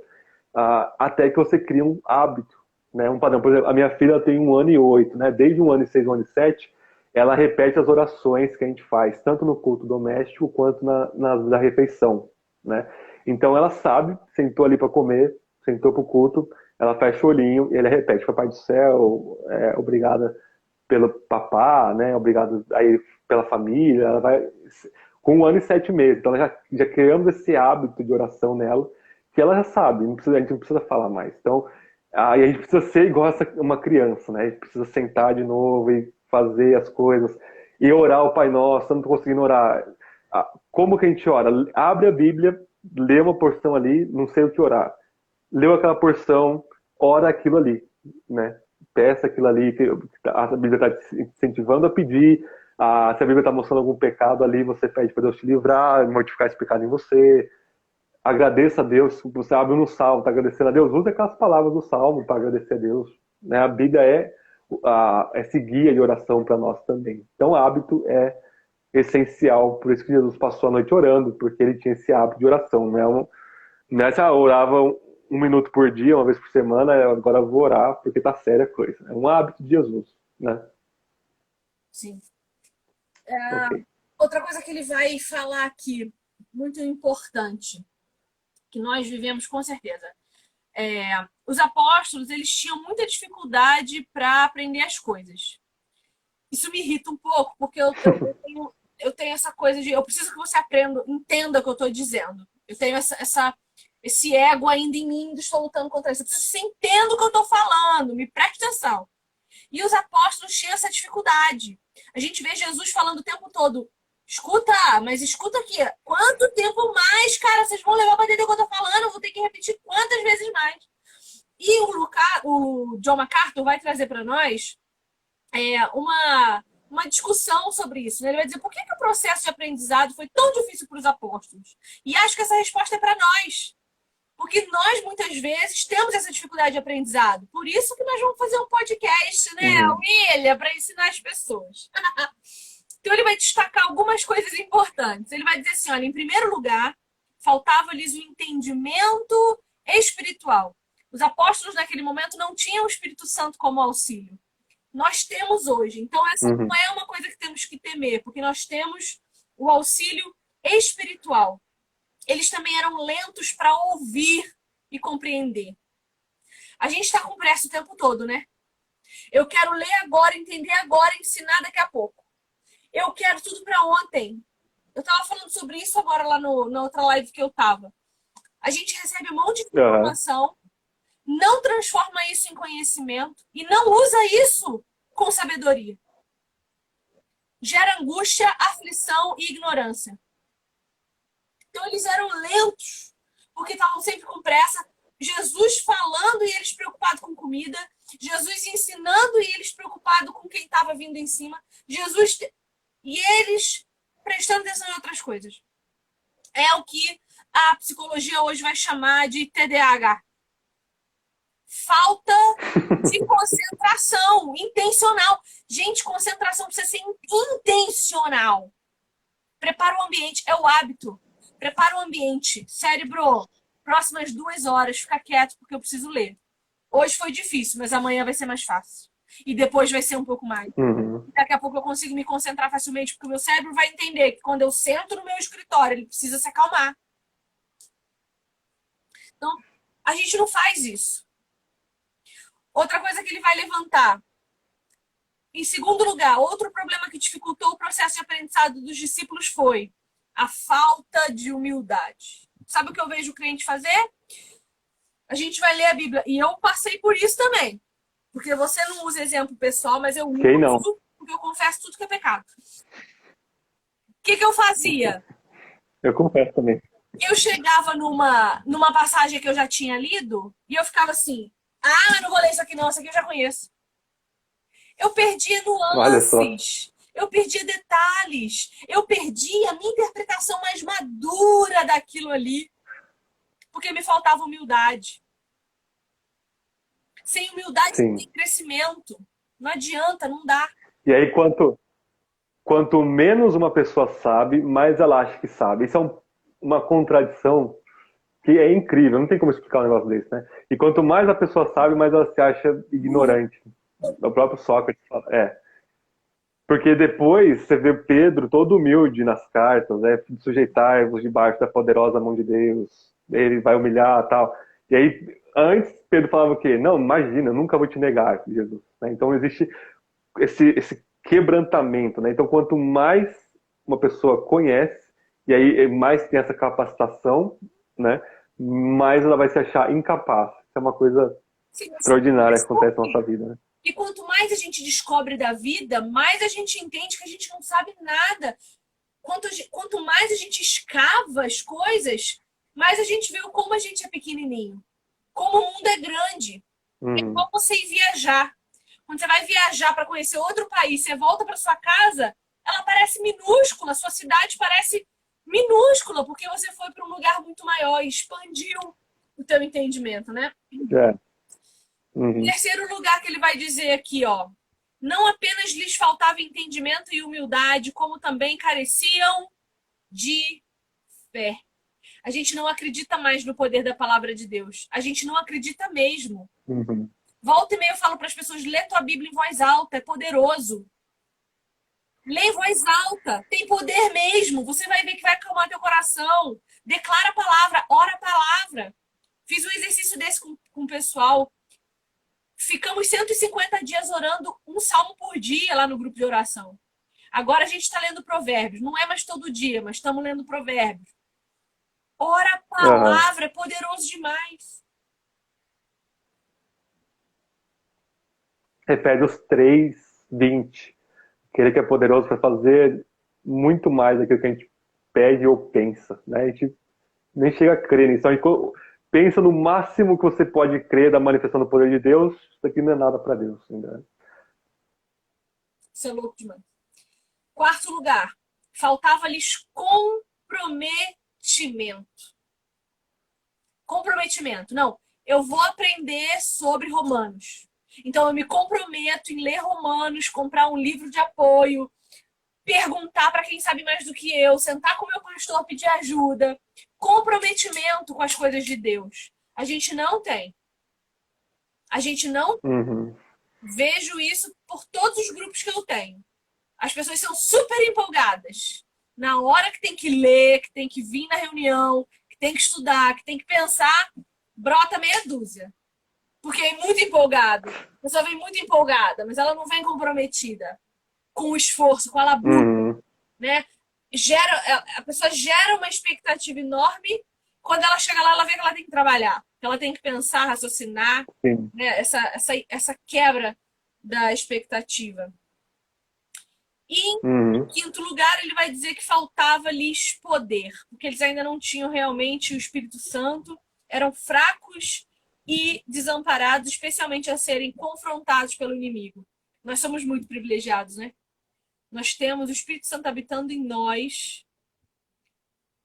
até que você crie um hábito, né? Um padrão. Por exemplo, a minha filha tem 1 ano e 8, né? Desde 1 ano e 6, 1 ano e 7, ela repete as orações que a gente faz, tanto no culto doméstico quanto na refeição, né? Então ela sabe, sentou ali para comer, sentou para o culto, ela fecha o olhinho e ela repete: Papai do céu, obrigada pelo papá, né? Obrigado aí pela família. Ela vai com 1 ano e 7 meses, então ela já criamos esse hábito de oração nela, que ela já sabe, a gente não precisa falar mais. Então, aí a gente precisa ser igual uma criança, né? A gente precisa sentar de novo e fazer as coisas e orar o Pai Nosso. Eu não estou conseguindo orar. Como que a gente ora? Abre a Bíblia, lê uma porção ali, não sei o que orar. Leu aquela porção, ora aquilo ali, né? Peça aquilo ali que a Bíblia está te incentivando a pedir. Se a Bíblia está mostrando algum pecado ali, você pede para Deus te livrar, mortificar esse pecado em você. Agradeça a Deus. Você abre no Salmo, está agradecendo a Deus. Usa aquelas palavras do Salmo para agradecer a Deus, né? A Bíblia é esse guia de oração para nós também. Então, o hábito é essencial. Por isso que Jesus passou a noite orando, porque ele tinha esse hábito de oração. Não é orava 1 minuto por dia, uma vez por semana, agora eu vou orar porque tá séria a coisa. É um hábito de Jesus, né? Sim. Ok. Outra coisa que ele vai falar aqui, muito importante, que nós vivemos com certeza. Os apóstolos, eles tinham muita dificuldade para aprender as coisas. Isso me irrita um pouco, porque eu tenho essa coisa de eu preciso que você aprenda, entenda o que eu estou dizendo. Eu tenho esse ego ainda em mim, estou lutando contra isso. Eu preciso que você entenda o que eu estou falando, me preste atenção. E os apóstolos tinham essa dificuldade. A gente vê Jesus falando o tempo todo: escuta, mas escuta aqui. Quanto tempo mais, cara, vocês vão levar para entender o que eu tô falando? Eu vou ter que repetir quantas vezes mais. E o John MacArthur vai trazer para nós uma discussão sobre isso, né? Ele vai dizer por que o processo de aprendizado foi tão difícil para os apóstolos. E acho que essa resposta é para nós. Porque nós, muitas vezes, temos essa dificuldade de aprendizado. Por isso que nós vamos fazer um podcast, né, William, para ensinar as pessoas. Então, ele vai destacar algumas coisas importantes. Ele vai dizer assim, olha, em primeiro lugar, faltava-lhes o entendimento espiritual. Os apóstolos, naquele momento, não tinham o Espírito Santo como auxílio. Nós temos hoje. Então, essa não é uma coisa que temos que temer, porque nós temos o auxílio espiritual. Eles também eram lentos para ouvir e compreender. A gente está com pressa o tempo todo, né? Eu quero ler agora, entender agora, ensinar daqui a pouco. Eu quero tudo para ontem. Eu estava falando sobre isso agora lá na outra live que eu estava. A gente recebe um monte de informação, não transforma isso em conhecimento e não usa isso com sabedoria. Gera angústia, aflição e ignorância. Então, eles eram lentos, porque estavam sempre com pressa. Jesus falando e eles preocupados com comida. Jesus ensinando e eles preocupados com quem estava vindo em cima. Jesus e eles prestando atenção em outras coisas. É o que a psicologia hoje vai chamar de TDAH. Falta de concentração intencional. Gente, concentração precisa ser intencional. Prepara o ambiente, é o hábito. Prepara o ambiente. Cérebro, próximas 2 horas, fica quieto porque eu preciso ler. Hoje foi difícil, mas amanhã vai ser mais fácil. E depois vai ser um pouco mais. Uhum. Daqui a pouco eu consigo me concentrar facilmente, porque o meu cérebro vai entender que quando eu sento no meu escritório, ele precisa se acalmar. Então, a gente não faz isso. Outra coisa que ele vai levantar. Em segundo lugar, outro problema que dificultou o processo de aprendizado dos discípulos foi a falta de humildade. Sabe o que eu vejo o crente fazer? A gente vai ler a Bíblia. E eu passei por isso também. Porque você não usa exemplo pessoal, mas eu Quem não? uso porque eu confesso tudo que é pecado. O que eu fazia? Eu confesso também. Eu chegava numa passagem que eu já tinha lido e eu ficava assim, ah, não vou ler isso aqui não, isso aqui eu já conheço. Eu perdia Olha só. nuances, eu perdia detalhes, eu perdia a minha interpretação mais madura daquilo ali, porque me faltava humildade. Sem humildade não Sim. tem crescimento. Não adianta, não dá. E aí, quanto menos uma pessoa sabe, mais ela acha que sabe. Isso é uma contradição que é incrível, não tem como explicar um negócio desse, né? E quanto mais a pessoa sabe, mais ela se acha ignorante. O próprio Sócrates fala, Porque depois você vê Pedro todo humilde nas cartas, sujeitai-vos debaixo da poderosa mão de Deus, ele vai humilhar e tal. E aí, antes, Pedro falava o quê? Não, imagina, eu nunca vou te negar, Jesus. Né? Então existe esse quebrantamento, né? Então quanto mais uma pessoa conhece, e aí mais tem essa capacitação, né? Mais ela vai se achar incapaz. Isso é uma coisa Sim, extraordinária que acontece na nossa vida, né? e quanto mais a gente descobre da vida, mais a gente entende que a gente não sabe nada. Quanto mais a gente escava as coisas, mais a gente vê o como a gente é pequenininho. Como o mundo é grande. É igual você ir viajar. Quando você vai viajar para conhecer outro país, você volta para sua casa, ela parece minúscula, sua cidade parece minúscula, porque você foi para um lugar muito maior e expandiu o teu entendimento, né? É. Uhum. Terceiro lugar que ele vai dizer aqui, ó. Não apenas lhes faltava entendimento e humildade, como também careciam de fé. A gente não acredita mais no poder da palavra de Deus. A gente não acredita mesmo. Uhum. Volta e meia eu falo para as pessoas, lê tua Bíblia em voz alta, é poderoso. Lê em voz alta, tem poder mesmo. Você vai ver que vai acalmar teu coração. Declara a palavra, ora a palavra. Fiz um exercício desse com o pessoal. Ficamos 150 dias orando um salmo por dia lá no grupo de oração. Agora a gente está lendo Provérbios. Não é mais todo dia, mas estamos lendo Provérbios. Ora a palavra, é poderoso demais. Repete os 3:20. Aquele que é poderoso para fazer muito mais daquilo que a gente pede ou pensa. Né? A gente nem chega a crer nisso. Então, pensa no máximo que você pode crer da manifestação do poder de Deus. Isso aqui não é nada para Deus. Ainda. Isso é louco demais. Quarto lugar, faltava-lhes comprometimento. Comprometimento. Não, eu vou aprender sobre Romanos. Então eu me comprometo em ler Romanos, comprar um livro de apoio, perguntar para quem sabe mais do que eu, sentar com o meu pastor, pedir ajuda. Comprometimento com as coisas de Deus. A gente não tem. A gente não vejo isso por todos os grupos que eu tenho. As pessoas são super empolgadas. Na hora que tem que ler, que tem que vir na reunião, que tem que estudar, que tem que pensar, brota meia dúzia. Porque é muito empolgado. A pessoa vem muito empolgada, mas ela não vem comprometida com o esforço, com a labuta, né? A pessoa gera uma expectativa enorme. Quando ela chega lá, ela vê que ela tem que trabalhar, que ela tem que pensar, raciocinar, né? Essa quebra da expectativa. E em quinto lugar, ele vai dizer que faltava-lhes poder, porque eles ainda não tinham realmente o Espírito Santo, eram fracos e desamparados, especialmente a serem confrontados pelo inimigo. Nós somos muito privilegiados, né? Nós temos o Espírito Santo habitando em nós.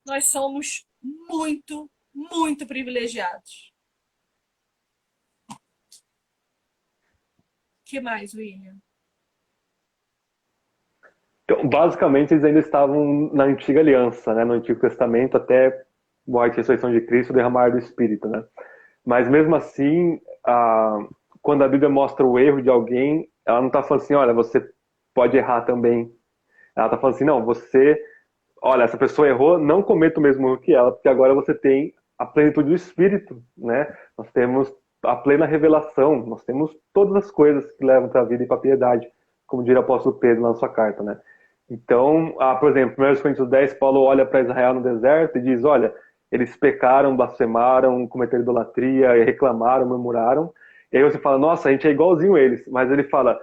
Nós somos muito, muito privilegiados. O que mais, William? Então, basicamente, eles ainda estavam na antiga aliança, né? No Antigo Testamento, até morte e ressurreição de Cristo, derramar do Espírito, né? Mas mesmo assim, quando a Bíblia mostra o erro de alguém, ela não está falando assim, olha, você pode errar também. Ela está falando assim, não, olha, essa pessoa errou, não cometa o mesmo erro que ela, porque agora você tem a plenitude do Espírito, né? Nós temos a plena revelação, nós temos todas as coisas que levam para a vida e para a piedade, como diria o apóstolo Pedro na sua carta, né? Então, por exemplo, em 1 Coríntios 10, Paulo olha para Israel no deserto e diz, olha, eles pecaram, blasfemaram, cometeram idolatria, reclamaram, murmuraram. E aí você fala, nossa, a gente é igualzinho a eles. Mas ele fala,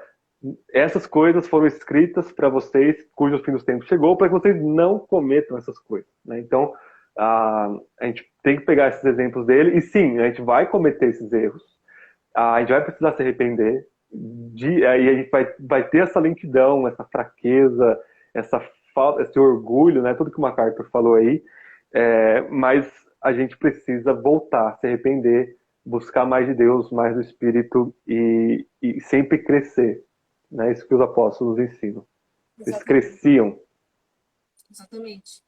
essas coisas foram escritas para vocês, cujo fim dos tempos chegou, para que vocês não cometam essas coisas, né? Então, a gente tem que pegar esses exemplos dele, e sim, a gente vai cometer esses erros, a gente vai precisar se arrepender, e a gente vai ter essa lentidão, essa fraqueza, essa falta, esse orgulho, né? Tudo que o MacArthur falou aí, mas a gente precisa voltar, se arrepender, buscar mais de Deus, mais do Espírito e sempre crescer, né? Isso que os apóstolos ensinam. Eles cresciam. Exatamente.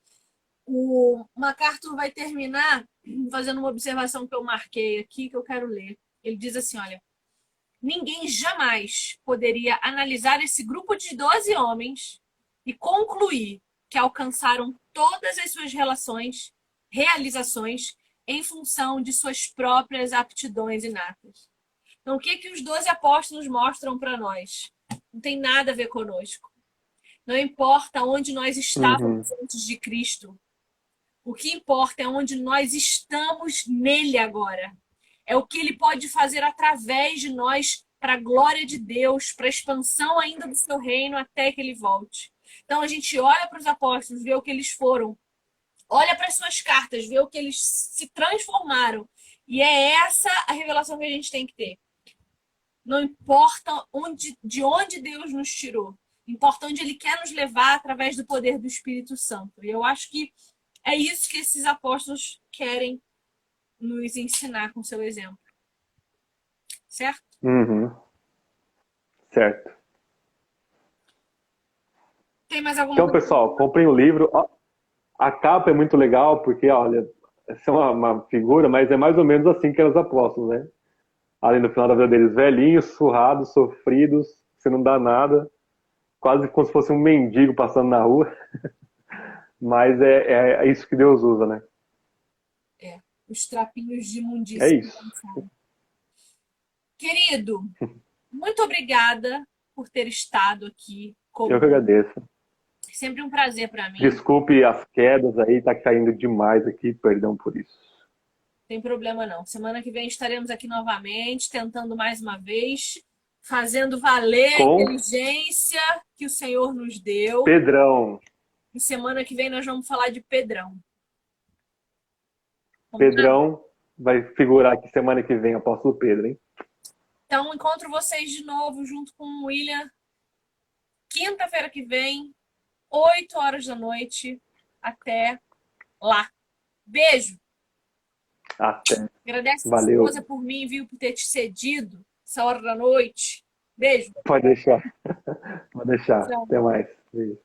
O MacArthur vai terminar fazendo uma observação que eu marquei aqui, que eu quero ler. Ele diz assim, olha, ninguém jamais poderia analisar esse grupo de 12 homens e concluir que alcançaram todas as suas realizações em função de suas próprias aptidões inatas. Então, o que os 12 apóstolos mostram para nós? Não tem nada a ver conosco. Não importa onde nós estávamos antes de Cristo. O que importa é onde nós estamos nele agora. É o que ele pode fazer através de nós para a glória de Deus, para a expansão ainda do seu reino até que ele volte. Então a gente olha para os apóstolos, vê o que eles foram, olha para as suas cartas, vê o que eles se transformaram. E é essa a revelação que a gente tem que ter. Não importa de onde Deus nos tirou, importa onde ele quer nos levar através do poder do Espírito Santo. E eu acho que é isso que esses apóstolos querem nos ensinar com seu exemplo. Certo? Certo. Tem mais alguma Então, coisa? pessoal, comprem o livro. A capa é muito legal, porque, olha, essa é uma figura, mas é mais ou menos assim que eram os apóstolos, né? Ali no final da vida deles, velhinhos, surrados, sofridos, você não dá nada, quase como se fosse um mendigo passando na rua. Mas é isso que Deus usa, né? Os trapinhos de imundícia. É isso. Querido, muito obrigada por ter estado aqui comigo. Eu que agradeço. Sempre um prazer para mim. Desculpe as quedas aí, tá caindo demais aqui, perdão por isso. Não tem problema não. Semana que vem estaremos aqui novamente, tentando mais uma vez, fazendo valer a inteligência que o Senhor nos deu. Pedrão. E semana que vem nós vamos falar de Pedrão. Pedrão vai figurar aqui semana que vem, apóstolo Pedro, hein? Então, encontro vocês de novo junto com o William, quinta-feira que vem, 8 horas da noite. Até lá. Beijo. Até. Agradece a Valeu. esposa por mim, viu, por ter te cedido essa hora da noite. Beijo. Pode deixar. Pode deixar. Tchau. Até mais. Beijo.